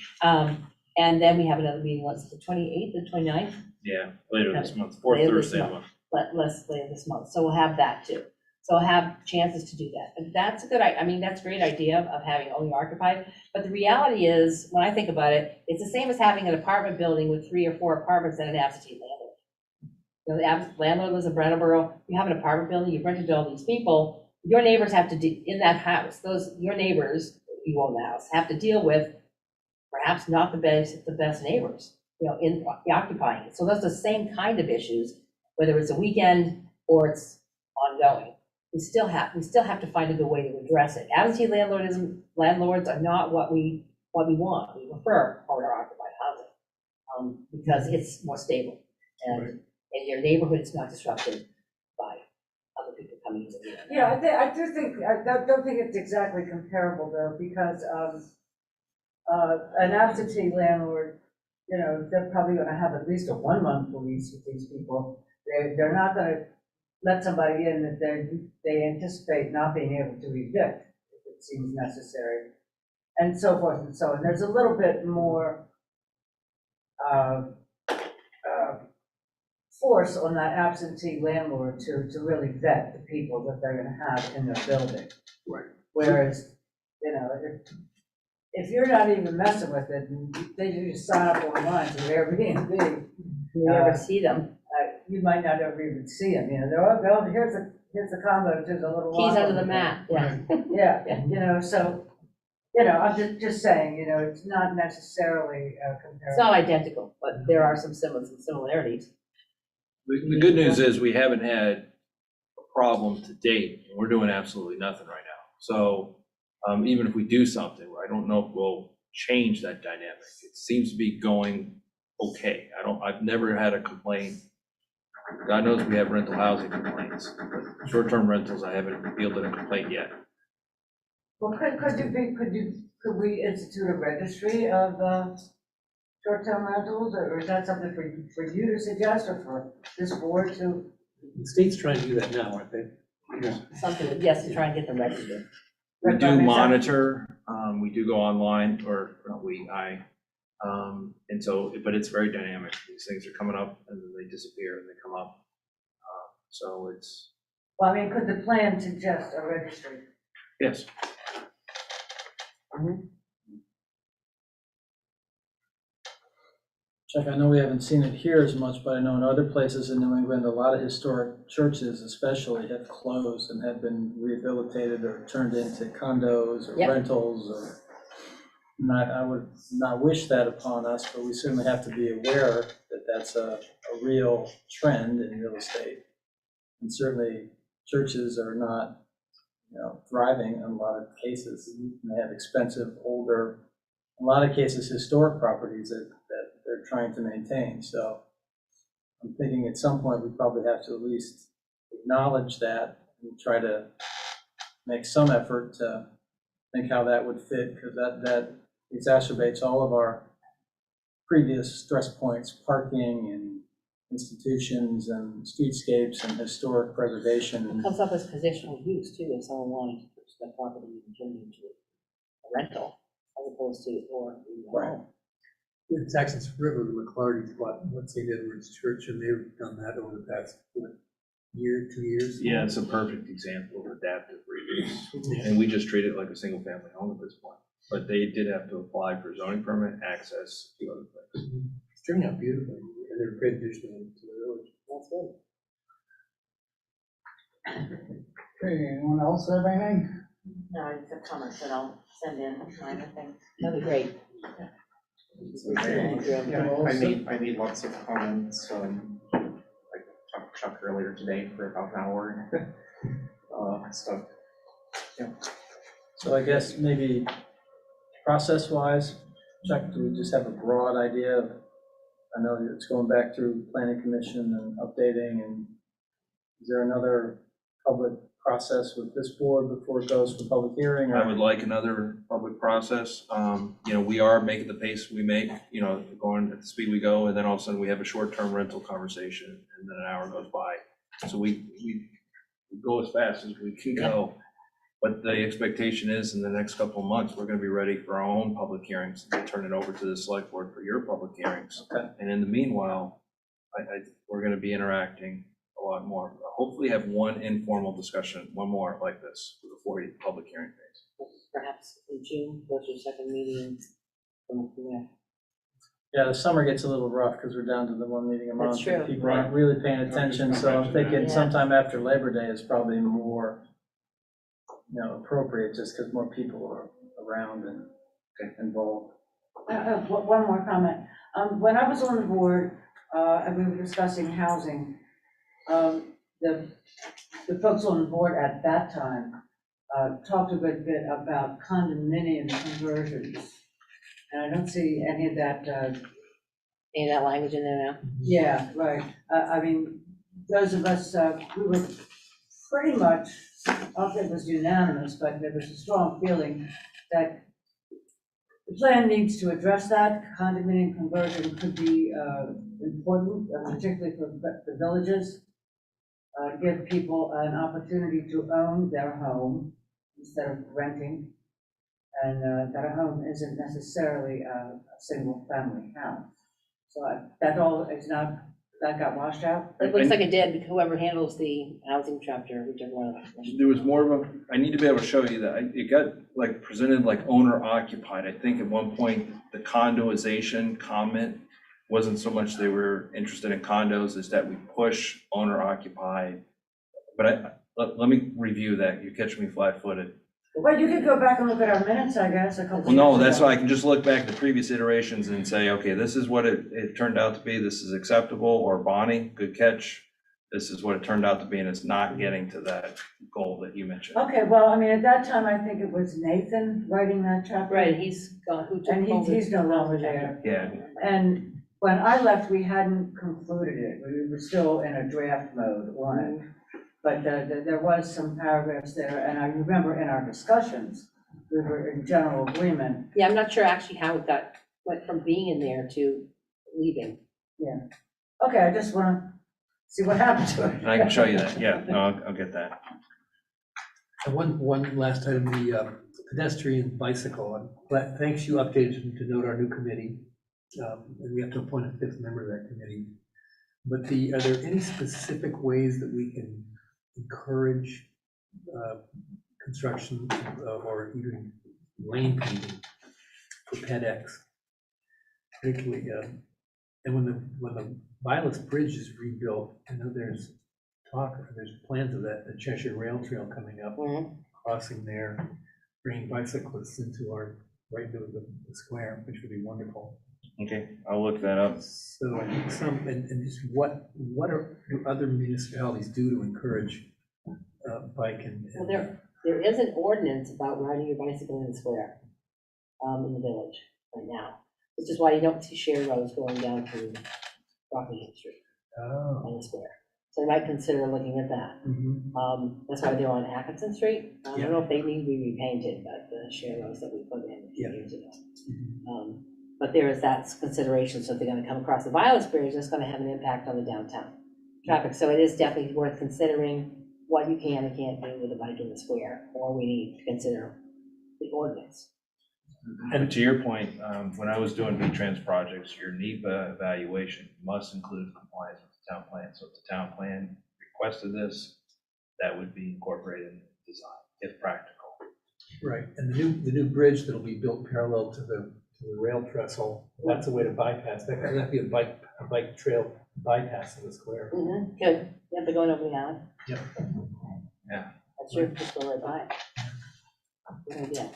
And then we have another meeting, what's the 28th or 29th? Yeah, later this month, fourth Later this Thursday of the month. month. Less later this month, so we'll have that too. So we'll have chances to do that. And that's a good, I mean, that's a great idea of having owner occupied, but the reality is, when I think about it, it's the same as having an apartment building with 3 or 4 apartments and an absentee landlord. You know, the landlord lives in Brattleboro, you have an apartment building, you've rented to all these people, your neighbors have to, in that house, your neighbors, you own the house, have to deal with perhaps not the best neighbors, you know, in occupying it. So that's the same kind of issues, whether it's a weekend or it's ongoing. We still have to find a good way to address it. Absentee landlords are not what we want. We prefer owner occupied housing, because it's more stable. And in your neighborhood, it's not disrupted by other people coming into the neighborhood. Yeah, I do think, I don't think it's exactly comparable though, because an absentee landlord, you know, they're probably gonna have at least a 1-month lease with these people. They're not gonna let somebody in that they anticipate not being able to evict if it seems necessary, and so forth and so on. There's a little bit more force on that absentee landlord to really vet the people that they're gonna have in their building. Right. Whereas, you know, if you're not even messing with it, and they just sign up online to Airbnb, You never see them. you might not ever even see them, you know, they're, here's the combo, there's a little. Keys lock under on the it. mat, yeah. Yeah, you know, so, you know, I'm just saying, you know, it's not necessarily It's comparable. not identical, but there are some similarities. The good news is we haven't had a problem to date, and we're doing absolutely nothing right now. So even if we do something, I don't know if we'll change that dynamic. It seems to be going okay. I've never had a complaint. God knows we have rental housing complaints, but short-term rentals, I haven't fielded a complaint yet. Well, could we institute a registry of short-term rentals, or is that something for you to suggest, or for this board to? The state's trying to do that now, aren't they? Something, yes, to try and get them registered. We do monitor, we do go online, or and so, but it's very dynamic. These things are coming up and then they disappear and they come up. So it's, Well, I mean, could the plan suggest a registry? yes. Chuck, I know we haven't seen it here as much, but I know in other places in New England, a lot of historic churches especially have closed and have been rehabilitated or turned into condos or Yep. rentals or not. I would not wish that upon us, but we certainly have to be aware that that's a real trend in real estate. And certainly churches are not, thriving in a lot of cases. They have expensive, older, in a lot of cases, historic properties that they're trying to maintain. So I'm thinking at some point, we probably have to at least acknowledge that and try to make some effort to think how that would fit, because that exacerbates all of our previous stress points, parking and institutions and streetscapes and historic preservation. It comes up as positional use too, if someone wanted to purchase that property and turn it into a rental, as opposed to, or. Right. In Saxon's River, the McClartys bought, let's say, Edwards Church, and they've done that over the past, year, 2 years. Yeah, it's a perfect example of adaptive reuse. And we just treat it like a single family home at this point. But they did have to apply for zoning permit, access, a few other things. It's turning out beautifully, and they're a great addition to the village. That's good. Okay, anyone else have anything? No, I just have comments that I'll send in, minor things. That'd be great. I made lots of comments, I talked to Chuck earlier today for about an hour, stuff. Yeah. So I guess maybe process-wise, Chuck, do we just have a broad idea of, I know it's going back through planning commission and updating, and is there another public process with this board before it goes for public hearing? Or? I would like another public process. We are making the pace we make, going at the speed we go, and then all of a sudden we have a short-term rental conversation, and then an hour goes by. So we go as fast as we can go. But the expectation is in the next couple of months, we're gonna be ready for our own public hearings, and turn it over to the select board for your public hearings. Okay. And in the meanwhile, we're gonna be interacting a lot more. Hopefully have one informal discussion, one more like this, before the public hearing phase. Perhaps in June, goes your second meeting. Yeah, the summer gets a little rough because we're down to the one meeting a month. That's true. People aren't really paying attention, so I'm thinking sometime after Labor Day is probably more, appropriate, just because more people are around and involved. One more comment. When I was on the board, and we were discussing housing, the folks on the board at that time talked a good bit about condominium conversions. And I don't see any of that. Any of that language in there now? Yeah, right. I mean, those of us, we were pretty much, I don't think it was unanimous, but there was a strong feeling that the plan needs to address that. Condominium conversion could be important, particularly for the villages. Give people an opportunity to own their home instead of renting. And that a home isn't necessarily a single family house. So that all is not, that got washed out? It looks like it did, whoever handles the housing chapter, whichever one of them. There was more of I need to be able to show you that. It got presented like owner occupied. I think at one point, the condoization comment wasn't so much they were interested in condos, is that we push owner occupied. But let me review that. You catch me flat-footed. Well, you could go back and look at our minutes, I guess, a couple of Well, no, years that's ago. why I can just look back at the previous iterations and say, okay, this is what it turned out to be. This is acceptable, or Bonnie, good catch. This is what it turned out to be, and it's not getting to that goal that you mentioned. Okay, well, I mean, at that time, I think it was Nathan writing that chapter. Right, he's gone, who took And over. he's no longer there. Yeah, And when I left, we hadn't concluded it. We were still in a draft mode on it. But there was some paragraphs there, and I remember in our discussions, we were in general agreement. Yeah, I'm not sure actually how it went from being in there to leaving. Okay, I just want to see what happened to it. and I can show you that. Yeah, no, I'll get that. And one last item, the pedestrian bicycle. I'm glad, thanks, you updated to note our new committee. And we have to appoint a 5th member of that committee. But are there any specific ways that we can encourage construction or even lane painting for PedX. Particularly, and when the Vilas Bridge is rebuilt, I know there's plans of that, the Cheshire Rail Trail coming up, Mhm. crossing there, bringing bicyclists right into the square, which would be wonderful. Okay, I'll look that up. So I think and just what do other municipalities do to encourage bike and? Well, there is an ordinance about riding your bicycle in the square, in the village right now, which is why you don't see shared roads going down to Rockingham Street Oh. in the square. So you might consider looking at that. Mhm. That's why they're on Atkinson Street. I Yeah. don't know if they need to be repainted, but the shared roads that we put in a few Yeah. years ago. Mhm. But there is that consideration, so if they're gonna come across the Vilas Bridge, that's gonna have an impact on the downtown traffic. So it is definitely worth considering what you can and can't do with a bike in the square, or we need to consider the ordinance. And to your point, when I was doing V-Trans projects, your NEPA evaluation must include compliance with the town plan. So if the town plan requested this, that would be incorporated in the design, if practical. Right, and the new bridge that'll be built parallel to the rail trestle, that's a way to bypass, that'd be a bike trail bypass in the square. Good, you have to go over the alley. Yep. Yeah. That's your, just go right by. Good idea.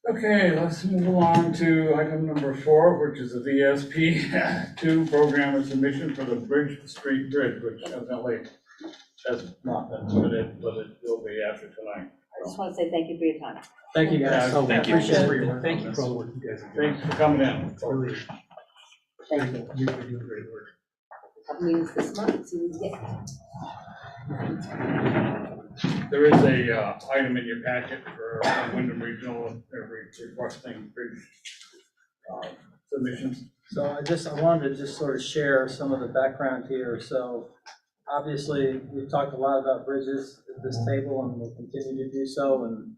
Okay, let's move along to item number 4, which is the VSP2 program of submission for the Bridge Street Bridge, which evidently has not been submitted, but it will be after tonight. I just want to say thank you for your time. Thank you, guys. Yeah, thank you. Appreciate it. Thank you for all the work you guys are doing. Thanks for coming in. It's really, Thank you. you're doing great work. Couple meetings this month, see what we get. There is a item in your packet for Wyndham Regional, requesting bridge submissions. So I wanted to just sort of share some of the background here. So obviously, we've talked a lot about bridges at this table and we'll continue to do so. And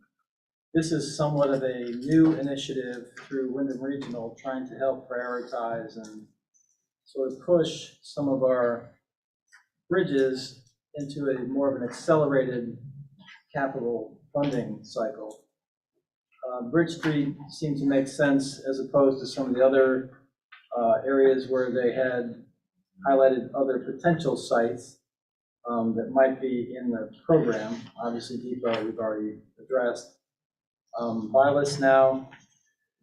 this is somewhat of a new initiative through Wyndham Regional, trying to help prioritize and sort of push some of our bridges into a more of an accelerated capital funding cycle. Bridge Street seemed to make sense as opposed to some of the other areas where they had highlighted other potential sites that might be in the program. Obviously, Depot we've already addressed. Vilas now,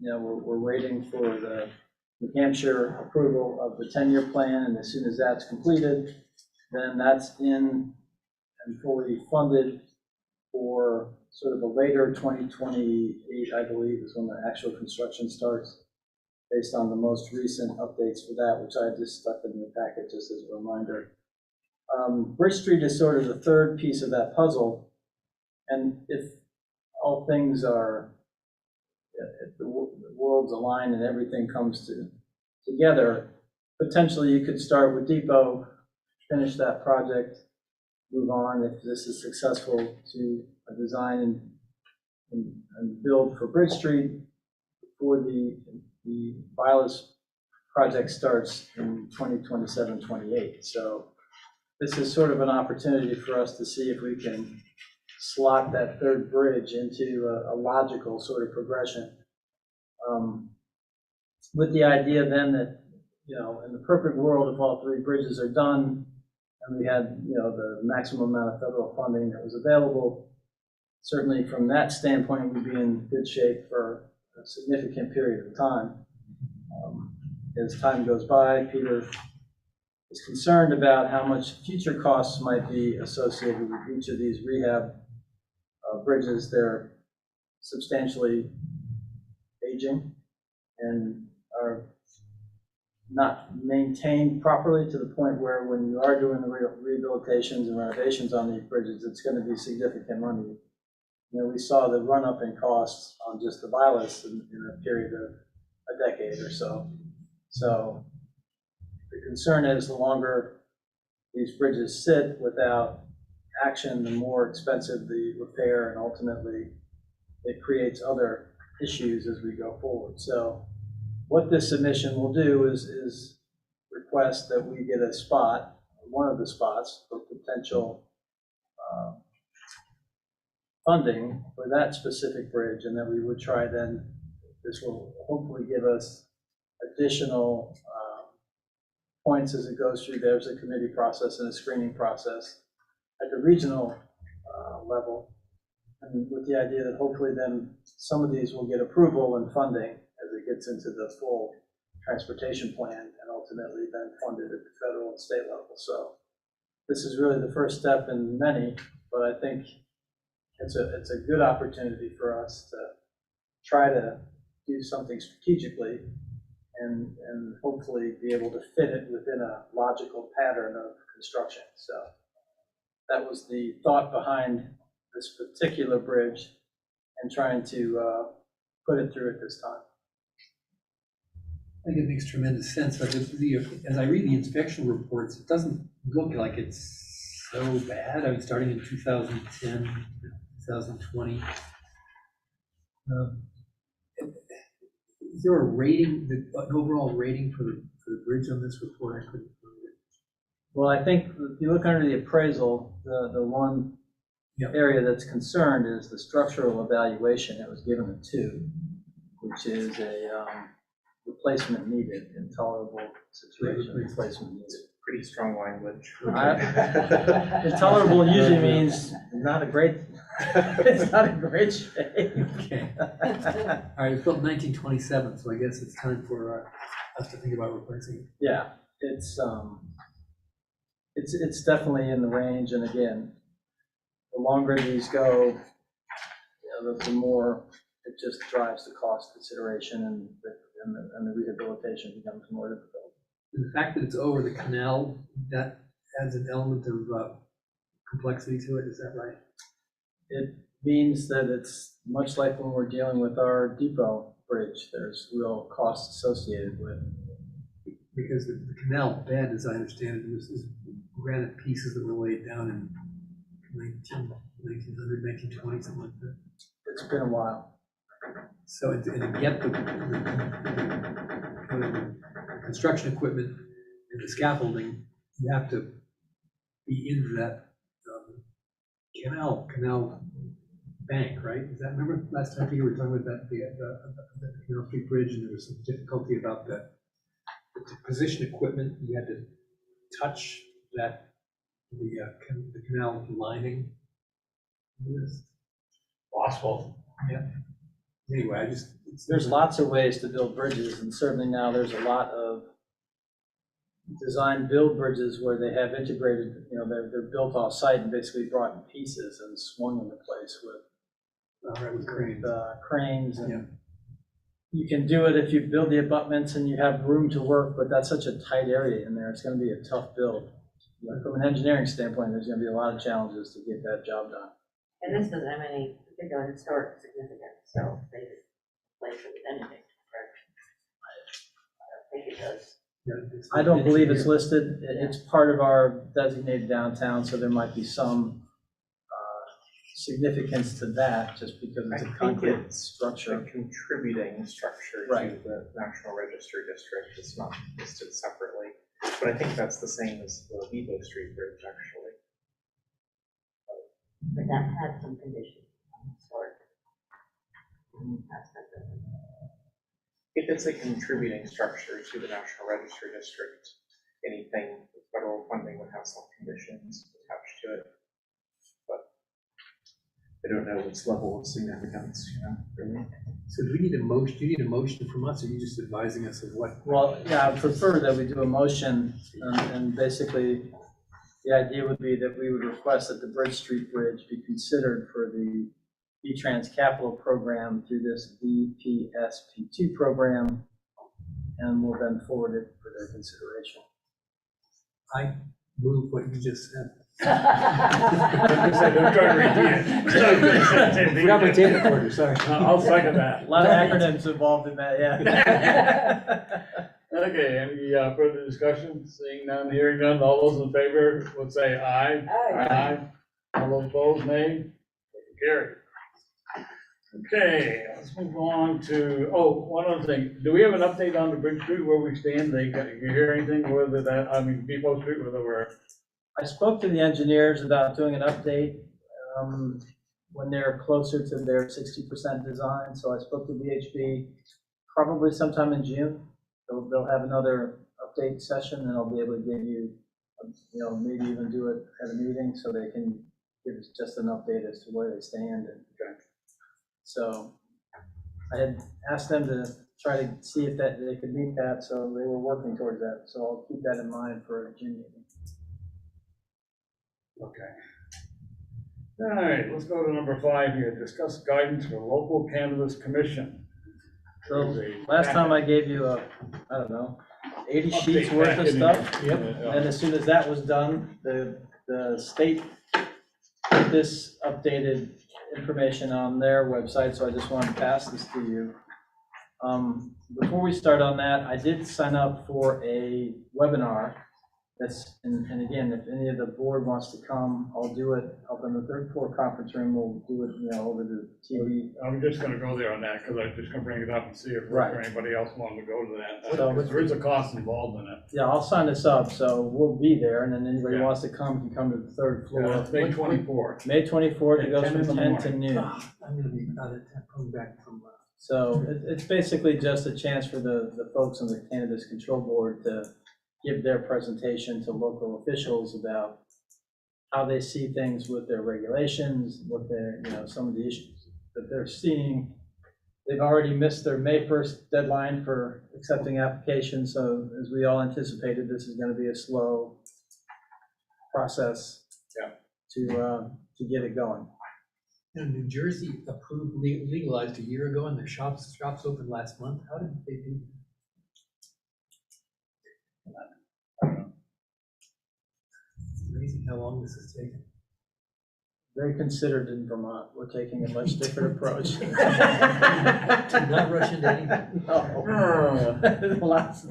we're waiting for the New Hampshire approval of the 10-year plan, and as soon as that's completed, then that's in and fully funded for sort of a later 2028, I believe, is when the actual construction starts, based on the most recent updates for that, which I just stuck in the packet just as a reminder. Bridge Street is sort of the third piece of that puzzle, and if all things are, if the worlds align and everything comes together, potentially you could start with Depot, finish that project, move on if this is successful to a design and build for Bridge Street before the Vilas project starts in 2027, 28. So this is sort of an opportunity for us to see if we can slot that third bridge into a logical sort of progression. With the idea then that, in the perfect world, if all three bridges are done, and we had, the maximum amount of federal funding that was available, certainly from that standpoint, we'd be in good shape for a significant period of time. As time goes by, Peter is concerned about how much future costs might be associated with each of these rehab bridges. They're substantially aging and are not maintained properly to the point where when you are doing the rehabilitations and renovations on these bridges, it's going to be significant money. We saw the run up in costs on just the Vilas in a period of a decade or so. So the concern is the longer these bridges sit without action, the more expensive the repair, and ultimately it creates other issues as we go forward. So what this submission will do is request that we get a spot, one of the spots for potential funding for that specific bridge, and then we would try then, this will hopefully give us additional points as it goes through. There's a committee process and a screening process at the regional level, and with the idea that hopefully then some of these will get approval and funding as it gets into the full transportation plan, and ultimately then funded at the federal and state level. So this is really the first step in many, but I think it's a good opportunity for us to try to do something strategically and hopefully be able to fit it within a logical pattern of construction. So that was the thought behind this particular bridge and trying to put it through at this time. I think it makes tremendous sense, but as I read the inspection reports, it doesn't look like it's so bad. I mean, starting in 2010, 2020. Is there a rating, an overall rating for the bridge on this report? I couldn't find it. Well, I think if you look under the appraisal, the one Yep. area that's concerned is the structural evaluation. It was given a 2, which is a replacement needed, intolerable situation, replacement needed. Pretty strong language. Intolerable usually means not a great, it's not a great shape. Okay. All right, it's built in 1927, so I guess it's time for us to think about replacing it. Yeah, it's definitely in the range, and again, the longer these go, the more it just drives the cost consideration, and the rehabilitation becomes more difficult. And the fact that it's over the canal, that adds an element of complexity to it, is that right? It means that it's much like when we're dealing with our depot bridge, there's real costs associated with. Because the canal bed, as I understand it, was granite pieces that were laid down in 1900, 1920, something like that. It's been a while. So, and to get the construction equipment and the scaffolding, you have to be in that canal bank, right? Is that, remember last time you were talking about that, the Canal Street Bridge, and there was some difficulty about the position equipment, you had to touch that, the canal lining. Possible. Yeah. Anyway, There's lots of ways to build bridges, and certainly now there's a lot of design build bridges where they have integrated, they're built off site and basically brought in pieces and swung into place with cranes. And you can do it if you build the abutments and you have room to work, but that's such a tight area in there. It's going to be a tough build. From an engineering standpoint, there's going to be a lot of challenges to get that job done. And this doesn't have any particular historic significance, so they just place it with anything, correct? I don't think it does. I don't believe it's listed. It's part of our designated downtown, so there might be some significance to that, just because it's a concrete structure. A contributing structure Right. to the National Registry District. It's not listed separately, but I think that's the same as the Vivo Street Bridge, actually. But that had some conditions, historic aspect of it. If it's a contributing structure to the National Registry District, anything with federal funding would have some conditions attached to it. But I don't know its level of significance, really. So do we need a motion, do you need a motion from us, or are you just advising us of what? Well, yeah, I would prefer that we do a motion, and basically, the idea would be that we would request that the Bridge Street Bridge be considered for the V-Trans capital program through this VPSP2 program, and we'll then forward it for their consideration. I move what you just said. Don't try to repeat it. Forgot my tape recorder, sorry. I'll second that. A lot of acronyms involved in that, yeah. Okay, any further discussion? Seeing none, hearing none, all those in favor would say aye. Aye. All those opposed, nay. Carried. Okay, let's move on to, one other thing. Do we have an update on the Bridge Street, where we stand? You hear anything whether that, Depot Street, whether we're? I spoke to the engineers about doing an update. when they're closer to their 60% design. So I spoke to VHB probably sometime in June. They'll have another update session, and I'll be able to give you, maybe even do it at a meeting so they can give us just an update as to where they stand. And so I had asked them to try to see if that they could meet that, so they were working towards that. So I'll keep that in mind for a June meeting. Okay. All right, let's go to number 5 here, discuss guidance for local cannabis commission. So There's a last time I packet. gave you 80 sheets Update worth of packet in stuff. here. And as soon as that was done, the state put this updated information on their website, so I just wanted to pass this to you. Before we start on that, I did sign up for a webinar. And again, if any of the board wants to come, I'll do it up in the 3rd floor conference room. We'll do it, over the TV. I'm just gonna go there on that, because I'm just gonna bring it up and see if Rick Right. or anybody else wanted to go to that. So- There is a cost involved in it. Yeah, I'll sign this up, so we'll be there, and then anybody Yeah. wants to come can come to the 3rd floor. Yeah, May 24th. May 24th, it At goes 10 in from the 10 to morning. noon. I'm gonna be out of town, coming back from, So it's basically just a chance for the folks on the Cannabis Control Board to give their presentation to local officials about how they see things with their regulations, what their, some of the issues that they're seeing. They've already missed their May 1st deadline for accepting applications, so as we all anticipated, this is gonna be a slow process to get it going. New Jersey approved, legalized a year ago, and their shops opened last month. How did they do that? It's amazing how long this has taken. Very considered in Vermont. We're taking a much different approach. Do not rush into anything. No.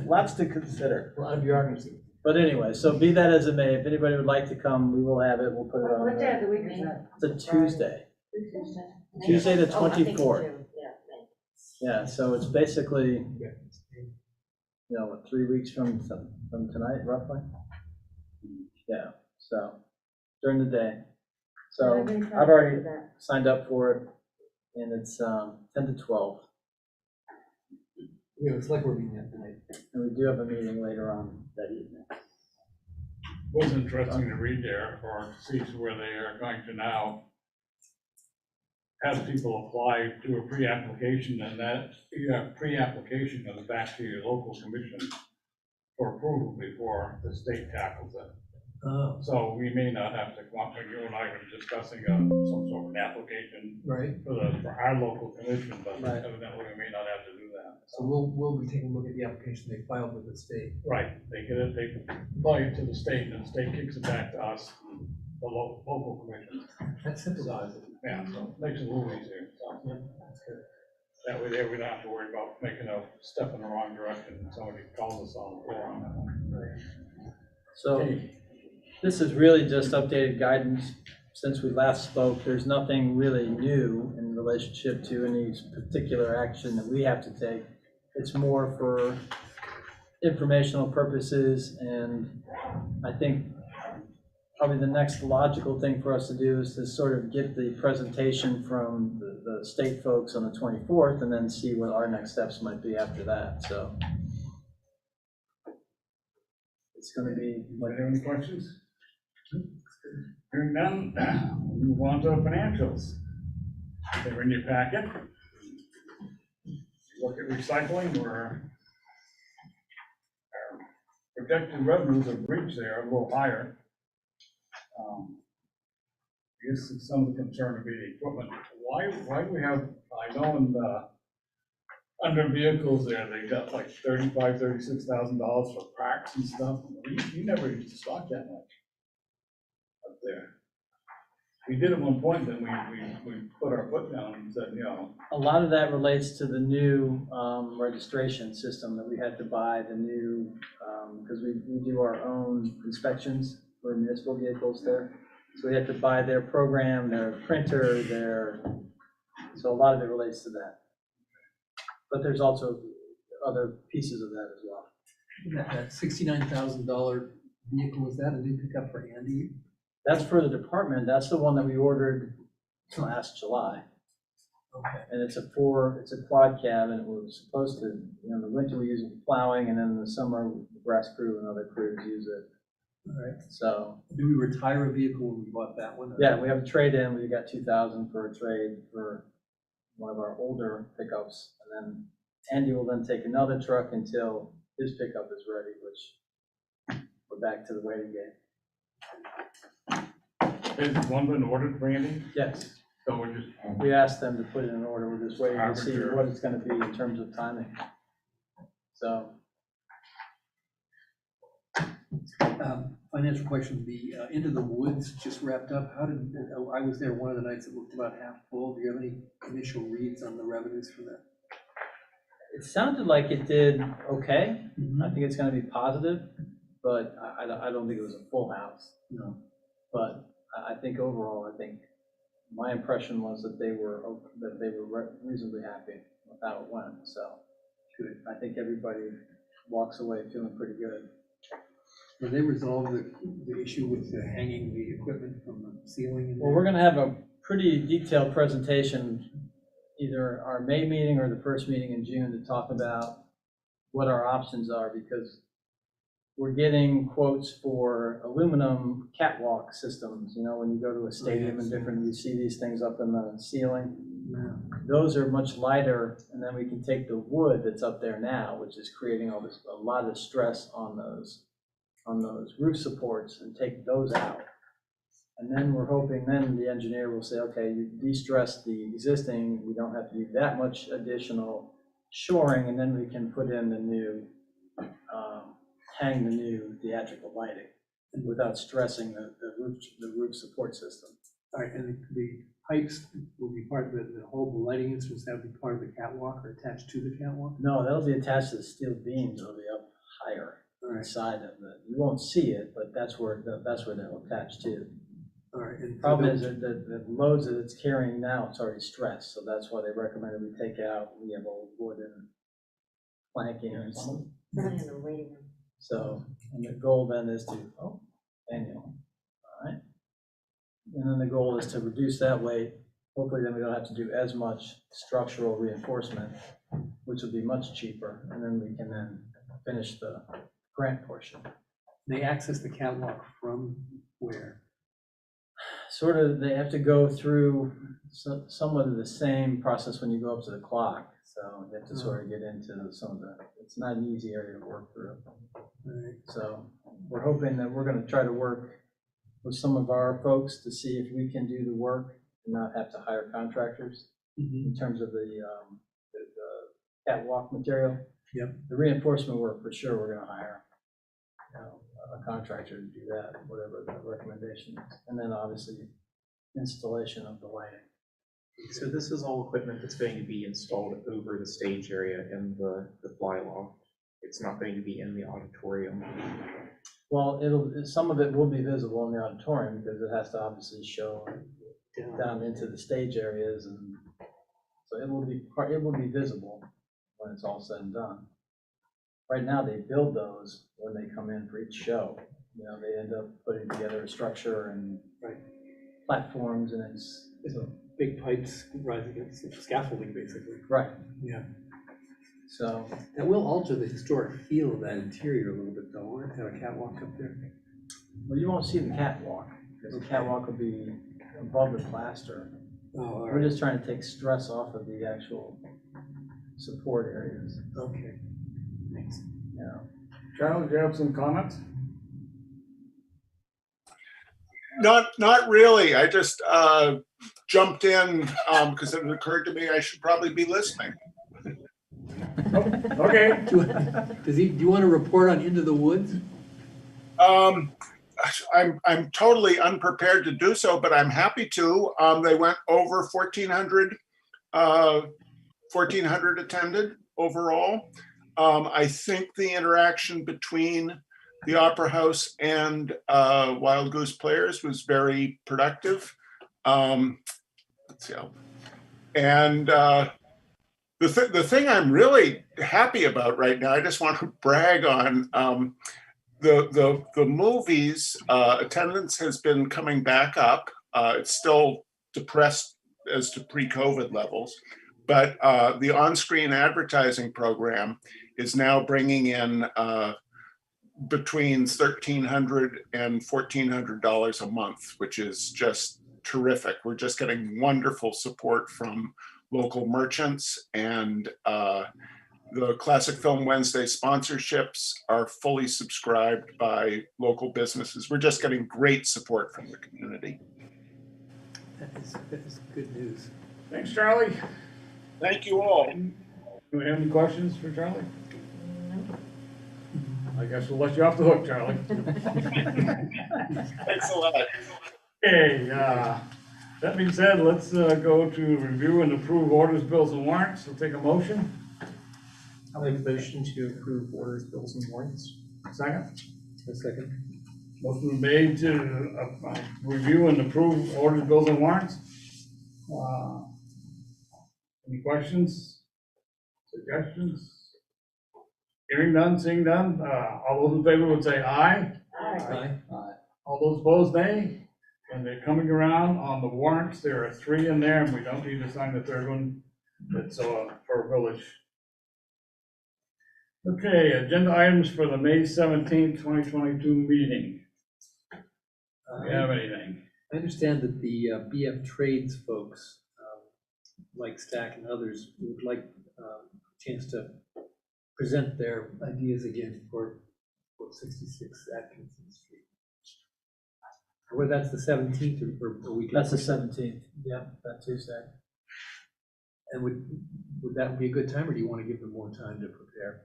Lots to consider. A lot of bureaucracy. But anyway, so be that as it may, if anybody would like to come, we will have it. We'll put it on. What day of the week is that? It's a Tuesday, Tuesday. Tuesday the Oh, I think 24th. June, yeah, May. Yeah, so it's basically, Yeah. 3 weeks from tonight, roughly. Yeah, so during the day. So I've already signed up for it, and it's 10 to 12. Yeah, it's like we're meeting that tonight. And we do have a meeting later on that evening. Was interesting to read there, or to see where they are going to now have people apply to a pre-application, and that pre-application goes back to your local commission for approval before the state tackles it. Oh, So we may not have to come up, you and I were discussing some sort of an application right. for our local commission, but Right. evidently we may not have to do that. So we'll be taking a look at the application they filed with the state. Right, they get it, they apply it to the state, and the state kicks it back to us, the local commission. That simplifies it. Yeah, so it makes it a little easier, so. That's good. That way there, we don't have to worry about making a step in the wrong direction, and somebody calls us on the floor on that one. So Okay. this is really just updated guidance. Since we last spoke, there's nothing really new in relationship to any particular action that we have to take. It's more for informational purposes, and I think probably the next logical thing for us to do is to sort of get the presentation from the state folks on the 24th, and then see what our next steps might be after that, so. It's gonna be, Anybody have any questions? Hearing none, we'll move on to the financials. They're in your packet. Look at recycling, where our projected revenues have reached there a little higher. I guess some of the concern would be the equipment. Why do we have, I know in the, under vehicles there, they got like $36,000 for parts and stuff. You never used to stock that much up there. We did at one point, then we put our foot down and said, a lot of that relates to the new registration system that we had to buy, the new, because we do our own inspections for municipal vehicles there. So we had to buy their program, their printer, so a lot of it relates to that. But there's also other pieces of that as well. That $69,000 vehicle, was that a new pickup for Andy? That's for the department. That's the one that we ordered last July. Okay. And it's a quad cab, and it was supposed to, in the winter we use it for plowing, and then in the summer, the grass crew and other crews use it. All right. So, Do we retire a vehicle when we bought that one? yeah, we have a trade-in, we got 2,000 for a trade for one of our older pickups, and then Andy will then take another truck until his pickup is ready, which we're back to the waiting game. Has one been ordered, Randy? Yes, So we're just, we asked them to put it in order, we're just waiting to see what it's gonna be in terms of timing. So, Financial question, the Into the Woods just wrapped up. How did, I was there one of the nights, it looked about half full. Do you have any initial reads on the revenues from that? it sounded like it did okay. Mm-hmm. I think it's gonna be positive, but I don't think it was a full house. No. But I think overall, I think my impression was that they were reasonably happy with how it went, so. Good. I think everybody walks away feeling pretty good. Did they resolve the issue with hanging the equipment from the ceiling? in Well, there? we're gonna have a pretty detailed presentation, either our May meeting or the first meeting in June, to talk about what our options are, because we're getting quotes for aluminum catwalk systems, when you go to a stadium and different, you see these things up in the ceiling. Yeah. Those are much lighter, and then we can take the wood that's up there now, which is creating a lot of stress on those roof supports, and take those out. And then we're hoping then the engineer will say, okay, you de-stress the existing, we don't have to do that much additional shoring, and then we can put in the new, hang the new theatrical lighting without stressing the roof support system. All right, and the pipes will be part of the whole lighting instruments, that would be part of the catwalk or attached to the catwalk? No, that'll be attached to the steel beams, it'll be up higher inside of it. You won't see it, but that's where they'll attach to. All right. And Problem is that the loads that it's carrying now, it's already stressed, so that's why they recommended we take out, we have old wood and planking and stuff. So, and the goal then is to, Daniel, all right? And then the goal is to reduce that weight. Hopefully then we don't have to do as much structural reinforcement, which will be much cheaper, and then we can then finish the grant portion. they access the catwalk from where? Sort of, they have to go through somewhat of the same process when you go up to the clock. So you have to sort of get into some of it's not an easy area to work through. Right. So we're hoping that we're gonna try to work with some of our folks to see if we can do the work and not have to hire contractors in terms of the catwalk material. Yep. The reinforcement work, for sure, we're gonna hire a contractor to do that, whatever the recommendation is. And then obviously installation of the lighting. So this is all equipment that's going to be installed over the stage area in the fly loft. It's not going to be in the auditorium. Well, some of it will be visible in the auditorium because it has to obviously show down into the stage areas, and so it will be visible when it's all said and done. Right now, they build those when they come in for each show. They end up putting together a structure and platforms, and it's Big pipes rise against scaffolding, basically. right. Yeah. So That will alter the historic feel of that interior a little bit, though, won't it? Have a catwalk up there. well, you won't see the catwalk because the catwalk will be above the plaster. Oh, all We're right. just trying to take stress off of the actual support areas. Okay. Thanks. Charlie, do you have some comments? Not really. I just jumped in because it occurred to me I should probably be listening. Okay. Do you want to report on Into the Woods? I'm totally unprepared to do so, but I'm happy to. They went over 1,400 attended overall. I think the interaction between the Opera House and Wild Goose Players was very productive. Let's see. And the thing I'm really happy about right now, I just want to brag on the movies. Attendance has been coming back up. It's still depressed as to pre-COVID levels. But the on-screen advertising program is now bringing in between $1,300 and $1,400 a month, which is just terrific. We're just getting wonderful support from local merchants, and the Classic Film Wednesday sponsorships are fully subscribed by local businesses. We're just getting great support from the community. That is good news. Thanks, Charlie. Thank you all. Do we have any questions for Charlie? I guess we'll let you off the hook, Charlie. Thanks a lot. Okay, that being said, let's go to review and approve orders, bills, and warrants. We'll take a motion. I'll make a motion to approve orders, bills, and warrants. Second. A second. Motion made to review and approve orders, bills, and warrants. Any questions, suggestions? Hearing none, seeing none, all those in favor would say aye. Aye. All those opposed, nay. And they're coming around on the warrants. There are 3 in there, and we don't need to sign the 3rd one. It's for village. Okay, agenda items for the May 17th, 2022 meeting. Do you have anything? I understand that the BF Trades folks, like Stack and others, would like a chance to present their ideas again for 66 Atkinson Street. Or whether that's the 17th or we can. That's the 17th, yeah, that Tuesday. And would that be a good time, or do you want to give them more time to prepare?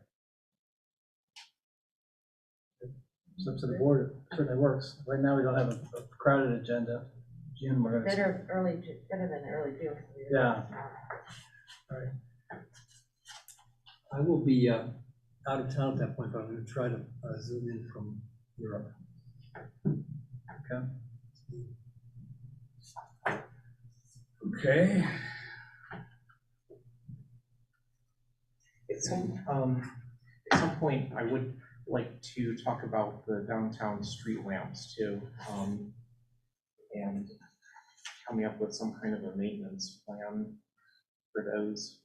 It's up to the board, it certainly works. Right now, we don't have a crowded agenda. June, we're gonna. Better than early June. Yeah. I will be out of town at that point, but I'm going to try to zoom in from Europe. Okay. Okay. At some point, I would like to talk about the downtown street lamps too, and coming up with some kind of a maintenance plan for those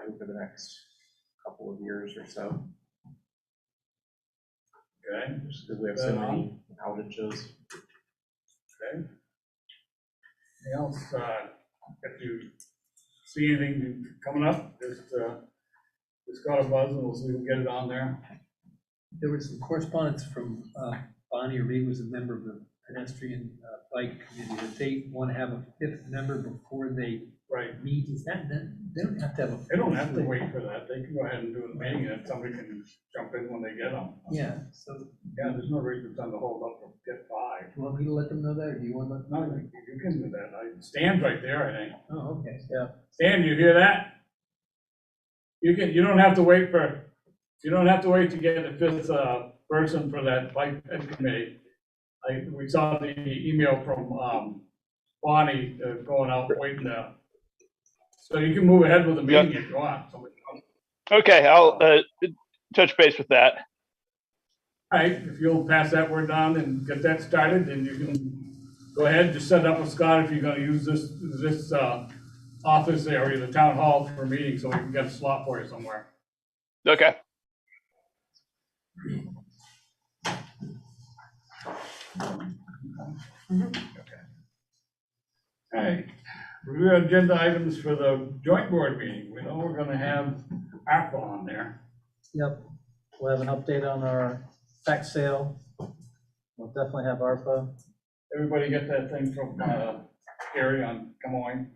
over the next couple of years or so. Okay. Just because we have so many outages. Okay. Anything else? If you see anything coming up, just got a buzz and we'll see if we can get it on there. There was some correspondence from Bonnie, or maybe it was a member of the pedestrian bike committee, that they want to have a 5th member before they Right. meet. Is that, they don't have to have a. They don't have to wait for that. They can go ahead and do the meeting, and somebody can jump in when they get them. Yeah, so Yeah, there's no reason for them to hold up or get 5. do you want me to let them know that, or do you want to let them No, know that? you can do that. Stan's right there, I think. Oh, okay. Stan, you hear that? You don't have to wait to get the 5th person for that bike committee. We saw the email from Bonnie going out waiting to. So you can move ahead with the meeting if you want. Okay, I'll touch base with that. All right, if you'll pass that word on and get that started, then you can go ahead, just set up with Scott if you're gonna use this office area, the town hall for a meeting, so we can get a slot for you somewhere. Okay. All right, review agenda items for the joint board meeting. We know we're gonna have ARPA on there. Yep, we'll have an update on our tax sale. We'll definitely have ARPA. Everybody get that thing from Gary on Camoin?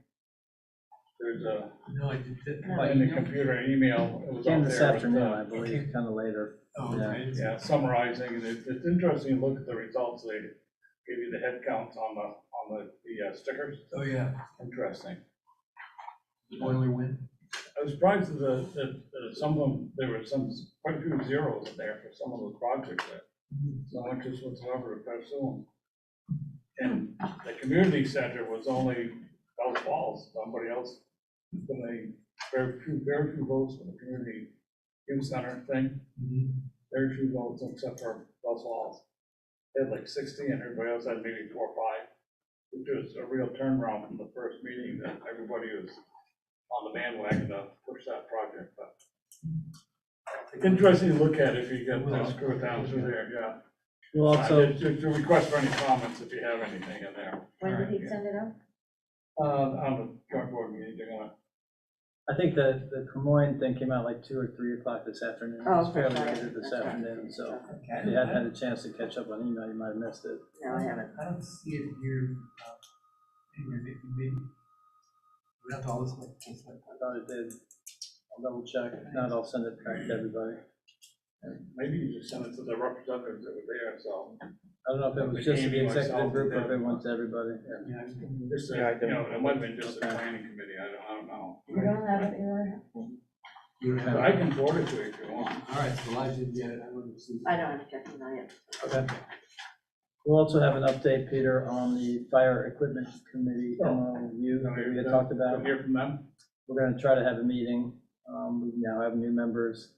There's a, No, I did that. in the computer email, it was Came out this there. with, afternoon, I believe, kind of later. Oh, Yeah. okay. Yeah, summarizing, and it's interesting to look at the results. They give you the head counts on the stickers. Oh, yeah. Interesting. Boiler win. I was surprised that some of them, there were quite a few zeros in there for some of those projects that no interest whatsoever to pursue them. And the community center was only Bells Falls, somebody else, very few votes for the community youth center thing. Very few votes except for Bells Falls. They had like 60 and everybody else had maybe 4 or 5. which was a real turnaround from the first meeting, that everybody was on the bandwagon to push that project, but interesting to look at if you get screw it down through there, yeah. We'll also, To request for any comments if you have anything in there. When did he send it out? On the joint board meeting, they're gonna, I think the Cremorne thing came out like 2 or 3 o'clock this afternoon. It was Oh, fairly okay. late this That's right. afternoon, so if you hadn't had a chance to catch up on email, you might have missed it. No, I haven't. I don't see it here, anywhere, maybe. We have to always like, I thought it did. I'll double check. If not, I'll send it back to everybody. maybe you just send it to the representatives that were there, so. I don't know if it was just the executive group or if it went to everybody. yeah, Just, Yeah, I you know, don't- it might have been just the planning committee, I don't know. You don't have it, Elaine? you But have, I can forward it to you if you want. all right, so Elijah didn't get it, I wouldn't see. I don't have a check email yet. Okay. We'll also have an update, Peter, on the fire equipment committee MOU that we had talked about. Hear from them? We're gonna try to have a meeting. We now have new members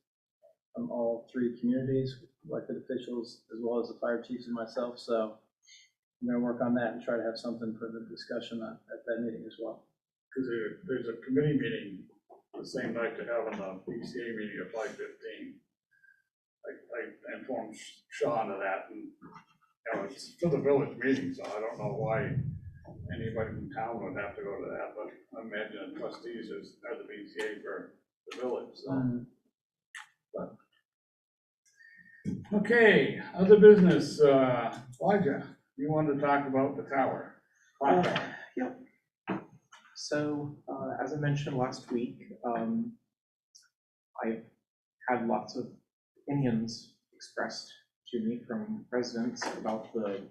from all 3 communities, elected officials, as well as the fire chiefs and myself, so I'm gonna work on that and try to have something for the discussion at that meeting as well. Because there's a committee meeting the same night to have on the PCA meeting at 5:15. I informed Sean of that, and, you know, it's for the village meeting, so I don't know why anybody from town would have to go to that, but I imagine the trustees are the PCA for the village, so. But okay, other business, Elijah, you wanted to talk about the tower, clock tower. Yep. So, as I mentioned last week, I had lots of opinions expressed to me from residents about the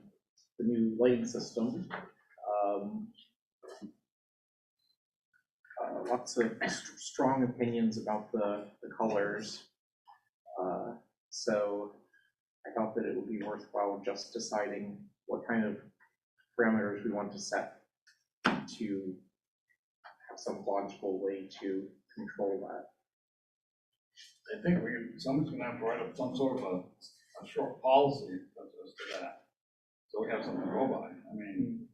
new lighting system. Lots of strong opinions about the colors. So I thought that it would be worthwhile just deciding what kind of parameters we want to set to have some logical way to control that. I think someone's gonna have to write up some sort of a short policy as to that. So we have something to go by. I mean,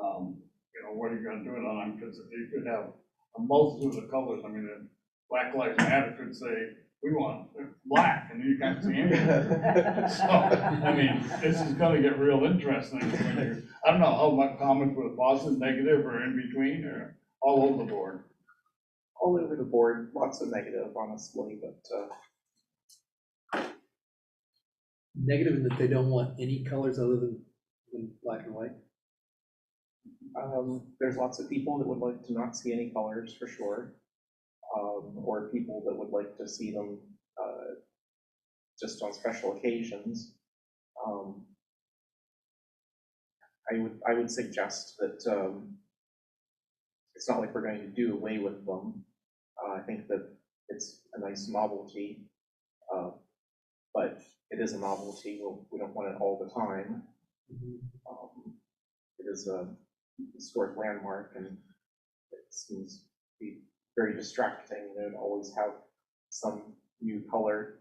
you know, what are you gonna do it on? Because if you could have a multitude of colors, I mean, Black Lives Matter could say, we want black, and you can't see anything. So, I mean, this is gonna get real interesting when you, I don't know how much comments were positive, negative, or in between, or all over the board. All over the board, lots of negative, honestly, but Negative in that they don't want any colors other than black and white. there's lots of people that would like to not see any colors for sure. Or people that would like to see them just on special occasions. I would suggest that it's not like we're going to do away with them. I think that it's a nice novelty, but it is a novelty. We don't want it all the time. It is a historic landmark, and it seems to be very distracting. They would always have some new color,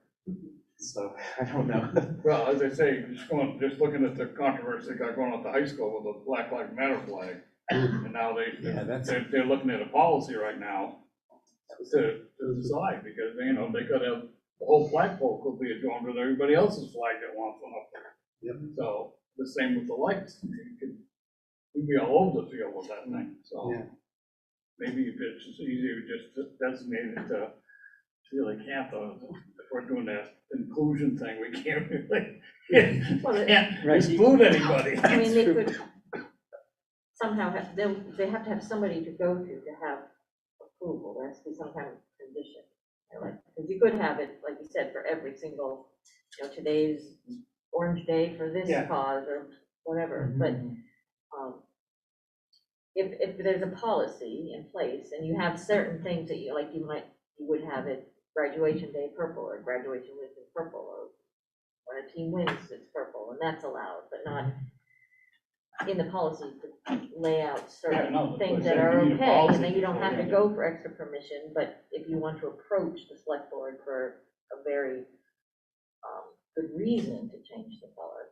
so I don't know. Well, as I say, just looking at the controversy that got going on at the high school with the Black Lives Matter flag. And now they're looking at a policy right now to decide, because, you know, they could have, the whole flagpole could be adorned with everybody else's flag that wants one up there. Yep. So, the same with the lights. We'd be all over the field with that thing, so. Yeah. Maybe if it's just easier, just designate it to really can't, if we're doing that inclusion thing, we can't really, Well, can't exclude anybody. I mean, they could somehow have, they have to have somebody to go to have approval. There has to be some kind of condition. You know, like, because you could have it, like you said, for every single, you know, today's Orange Day for this Yeah. cause or whatever, but if there's a policy in place and you have certain things that you, like you would have it graduation day purple or graduation week is purple, or when a team wins, it's purple, and that's allowed, but not in the policy to lay out certain things that are okay, and then you don't have to go for extra permission, but if you want to approach the select board for a very good reason to change the color,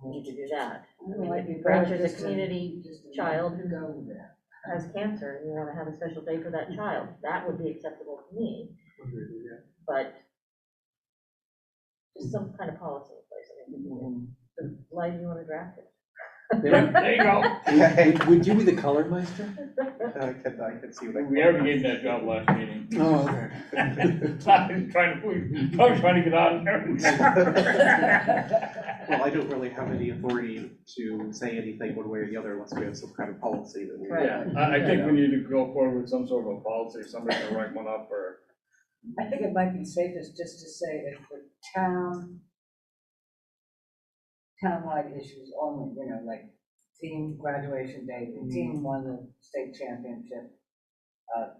we need to do that. It might be Perhaps better there's just a to- community just to child who go there. has cancer, and you wanna have a special day for that child, that would be acceptable to me, but just some kind of policy in place, I mean, why do you wanna draft it? There you go. Would you be the color meister? I could see what I. We already gave that job last meeting. Oh, okay. I'm trying to get on there. Well, I don't really have any authority to say anything one way or the other unless we have some kind of policy that we. Right. Yeah, I think we need to go forward with some sort of a policy, somebody can write one up, or, I think it might be safest just to say that for townwide issues only, you know, like team graduation day, the team won the state championship.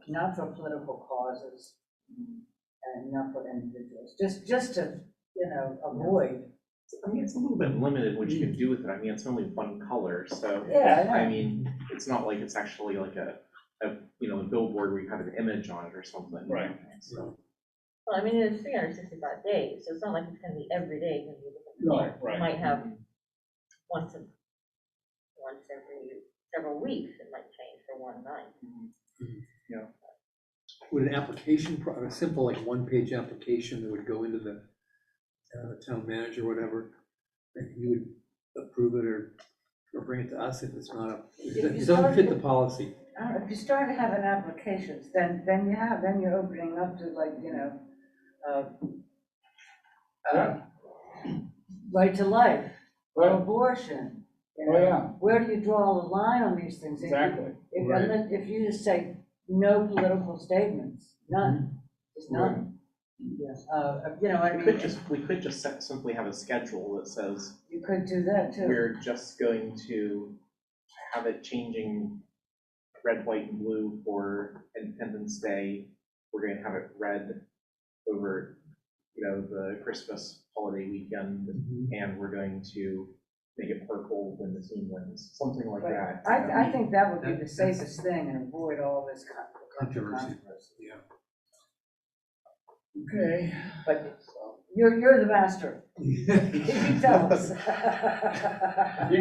Not for political causes and not for individuals, just to, you know, avoid. I mean, it's a little bit limited what you can do with it. I mean, it's only one color, so. Yeah, I I know. mean, it's not like it's actually like a a billboard where you have an image on it or something. Right. So, Well, I mean, it's 365 days, so it's not like it's gonna be every day gonna be a different No, color. right. You might have once every several weeks, it might change for one night. Would an application, a simple like one-page application that would go into the town manager, whatever, and he would approve it or bring it to us if it's not, if it doesn't fit the policy? I don't know, if you start having applications, then you're opening up to like, you know, right to life, or Right. abortion. You Oh, know, yeah. where do you draw the line on these things? Exactly. If you just say no political statements, none, just none. You know, I we mean, could just simply have a schedule that says you could do that too. we're just going to have it changing red, white, and blue for Independence Day. We're going to have it red over, the Christmas holiday weekend, and we're going to make it purple when the team wins, something like Right. that. I think that would be the That's- safest thing and avoid all this Controversy. controversy. Yeah. Okay. But you're the master. You tell us. You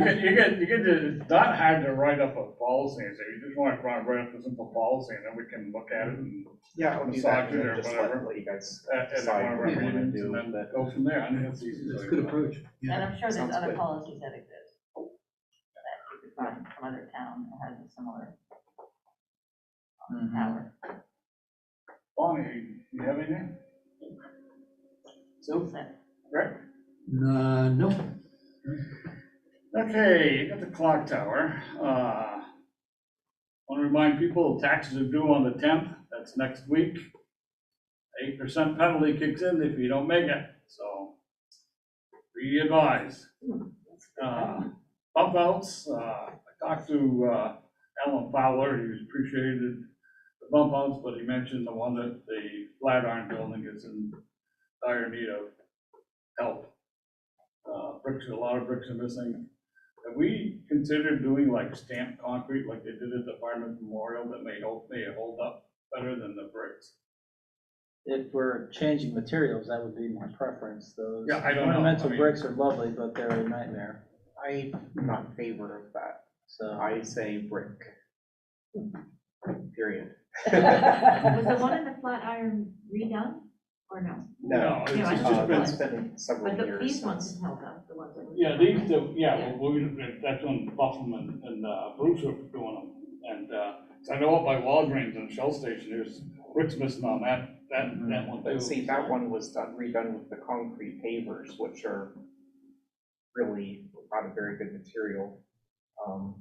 could, it's not hard to write up a policy, and say, you just want to write up a simple policy, and then we can look at it and Yeah, I'll do that, massage it or just whatever. let you guys at decide one of our what you want to meetings, do. and then But go from there. I think that's easy. That's a good approach. And Yeah. I'm sure there's Sounds other good. policies that exist, that you could find from other town that has a similar power. Bonnie, you have anything? So, Rick? no. Okay, got the clock tower. Want to remind people, taxes are due on the 10th, that's next week. 8% penalty kicks in if you don't make it, so be advised. Bump outs, I talked to Alan Fowler, he appreciated the bump outs, but he mentioned the one that the Flatiron building is in dire need of help. Bricks, a lot of bricks are missing. Have we considered doing like stamped concrete like they did at the Fireman's Memorial that may hold up better than the bricks? If we're changing materials, that would be my preference. Those Yeah, I don't know. ornamental I mean- bricks are lovely, but they're a nightmare. I'm not in favor of that, so I say brick. Period. Was the one in the Flatiron redone, or no? No, it's Yeah, I just know. been, It's been several But years these ones since. have held up, the ones that. yeah, these, that's when Buffalo and Bruce are doing them. And, so I know up by Walgreens and Shell Station, there's bricks missing on that one too. But see, that one was redone with the concrete pavers, which are really not a very good material.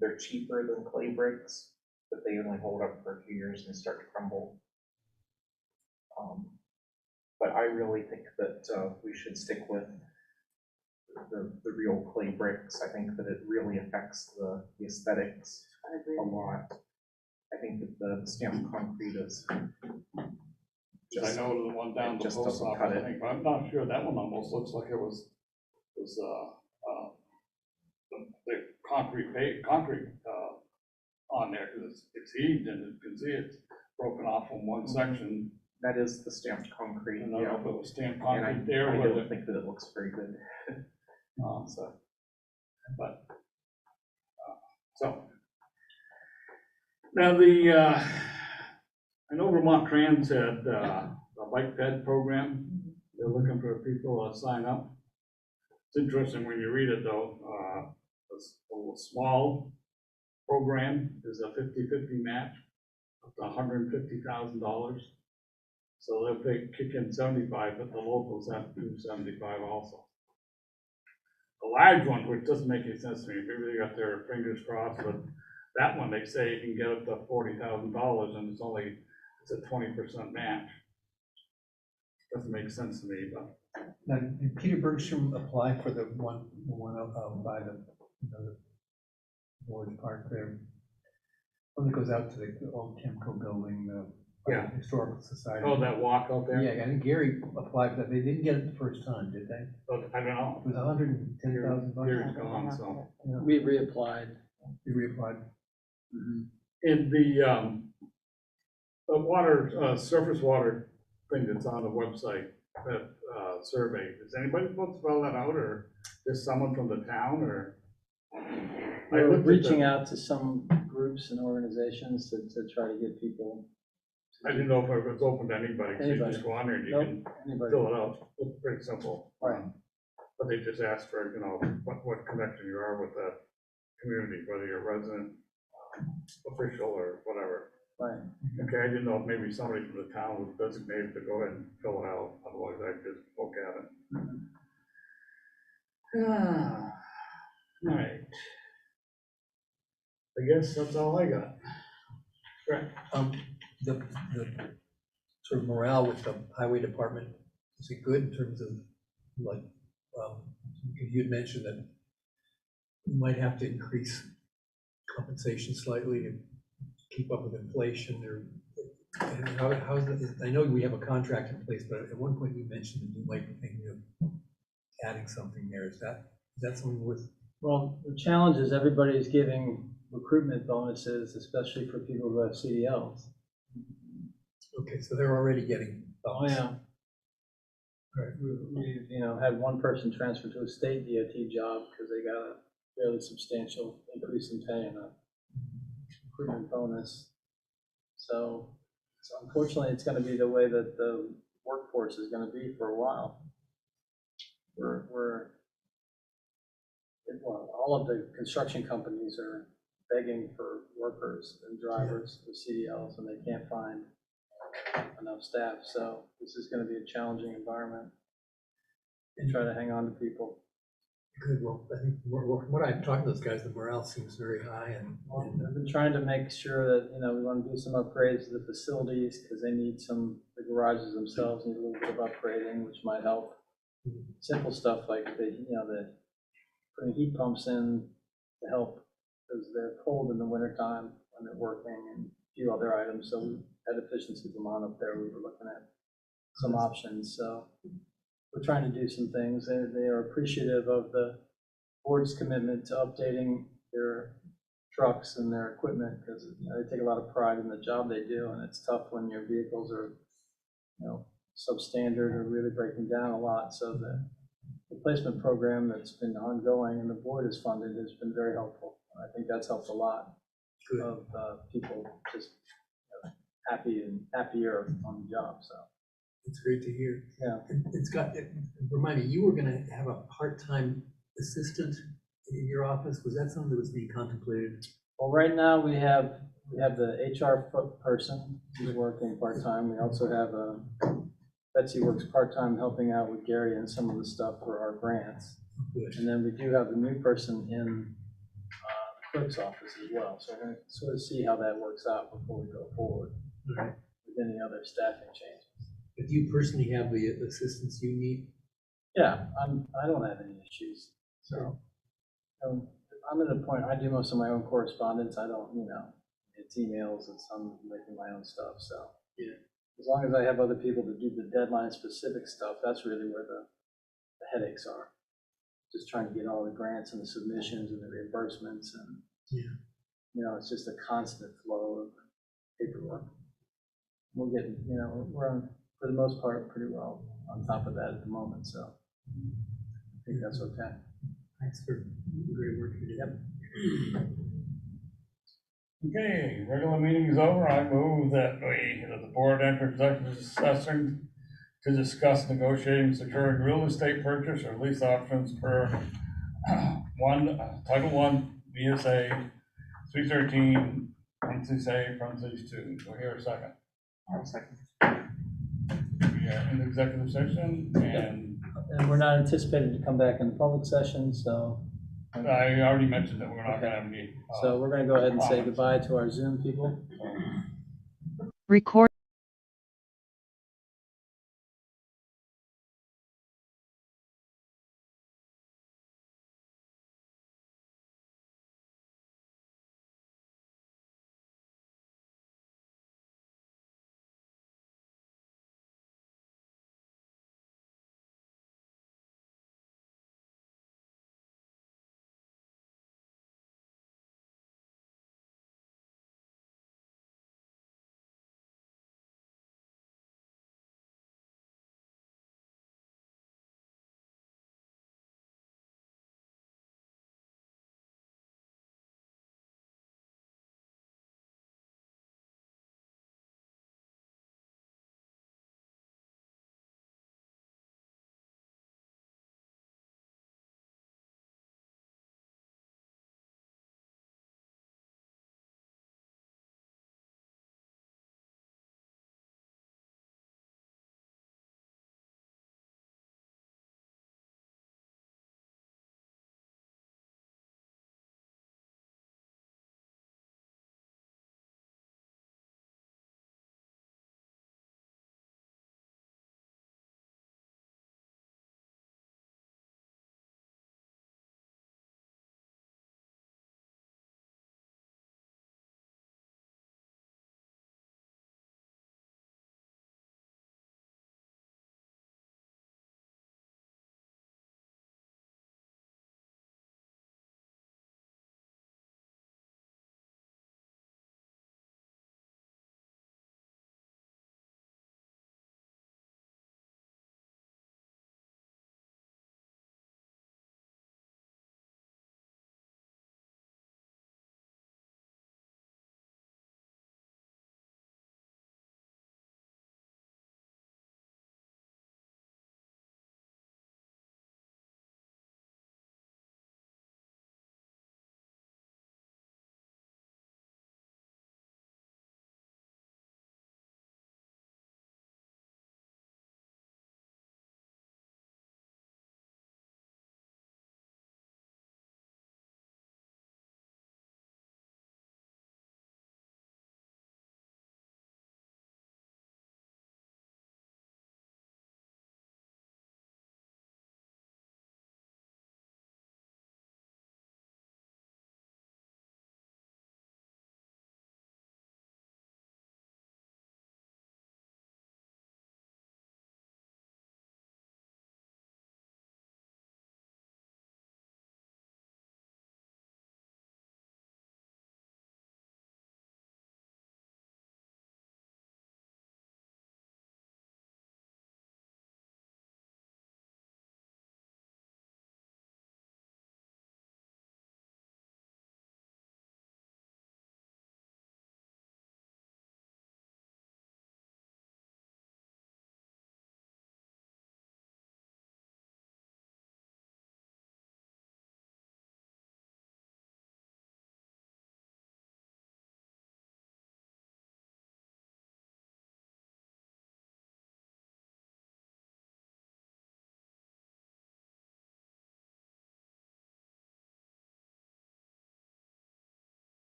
They're cheaper than clay bricks, but they only hold up for a few years and start to crumble. But I really think that we should stick with the real clay bricks. I think that it really affects the aesthetics a lot. I think that the stamped concrete is I just, know the one down the just post doesn't office, cut I it. think, but I'm not sure, that one almost looks like it was the concrete on there, because it's heaved, and you can see it's broken off from one section. that is the stamped concrete, And I don't yeah. know if it was stamped And I concrete there, or don't whether, think that it looks very good. So, But, so. Now, I know Vermont Trans had a bike ped program. They're looking for people to sign up. It's interesting when you read it though, a small program is a 50-50 match up to $150,000. So if they kick in 75, but the locals have to do 75 also. The large one, which doesn't make any sense to me, maybe they got their fingers crossed, but that one, they say you can get up to $40,000 and it's a 20% match. Doesn't make sense to me, but. Now, did Peter Bergstrom apply for the one out by the Village Park there? One that goes out to the old Temco building, Yeah. Historical Society. Oh, that walk out there? Yeah, I think Gary applied for that. They didn't get it the first time, did they? But I don't know. It was $110,000. Gary's gone, so. Yeah, We reapplied. he reapplied. In the water, surface water thing that's on the website, that survey, is anybody supposed to fill that out, or just someone from the town, or? I We're looked at reaching out to some groups and organizations to try to get people. I didn't know if it was open to anybody, so you Anybody. just go on there and you Nope, can anybody. fill it out, it's pretty simple. Right. But they just ask for, what connection you are with the community, whether you're a resident, official, or whatever. Right. Okay, I didn't know if maybe somebody from the town was designated to go ahead and fill it out, otherwise I'd just look at it. All right. I guess that's all I got. Right. The sort of morale with the highway department, is it good in terms of like, you had mentioned that you might have to increase compensation slightly to keep up with inflation, or how's that? I know we have a contract in place, but at one point you mentioned that you might be thinking of adding something there. Is that something worth? Well, the challenge is everybody is giving recruitment bonuses, especially for people who have CDLs. Okay, so they're already getting Oh, bumps. yeah. We've had one person transfer to a state DOT job because they got a fairly substantial increase in pay and a recruitment bonus. So unfortunately, it's going to be the way that the workforce is going to be for a while. All of the construction companies are begging for workers and drivers with CDLs, and they can't find enough staff. So this is going to be a challenging environment and try to hang on to people. Good, well, I think what I've talked to those guys, the morale seems very high, and I've been trying to make sure that, we want to do some upgrades to the facilities because they need the garages themselves need a little bit of upgrading, which might help. Simple stuff like the putting heat pumps in to help because they're cold in the wintertime when they're working, and a few other items. So we had Efficiency Vermont up there. We were looking at some options. So we're trying to do some things. They are appreciative of the board's commitment to updating their trucks and their equipment because they take a lot of pride in the job they do, and it's tough when your vehicles are substandard or really breaking down a lot. So the replacement program that's been ongoing and the board has funded has been very helpful. I think that's helped a lot of people just happier on the job. So it's great to hear. Yeah. Remind me, you were gonna have a part-time assistant in your office. Was that something that was being contemplated? Well, right now we have the HR person who's working part-time. We also have Betsy works part-time helping out with Gary and some of the stuff for our grants. Good. And then we do have the new person in the clerk's office as well. So we're going to sort of see how that works out before we go forward with any other staffing changes. If you personally have the assistance you need? Yeah, I don't have any issues. So I'm at a point, I do most of my own correspondence. I don't, it's emails and some making my own stuff. So yeah, as long as I have other people to do the deadline specific stuff, that's really where the headaches are. Just trying to get all the grants and the submissions and the reimbursements and, it's just a constant flow of paperwork. We're getting, we're on, for the most part, pretty well on top of that at the moment, so I think that's okay. Thanks for the great work you did. Okay, regular meeting is over. I move that the board enter executive session to discuss negotiating, securing real estate purchase or lease options per Title I, BSA 313, parentheses A, parentheses 2. Do I hear a second? I'll second. We are in the executive session, And we're not anticipating to come back in the public session, so. I already mentioned that we're not gonna have any. So we're gonna go ahead and say comments. goodbye to our Zoom people. So- Record.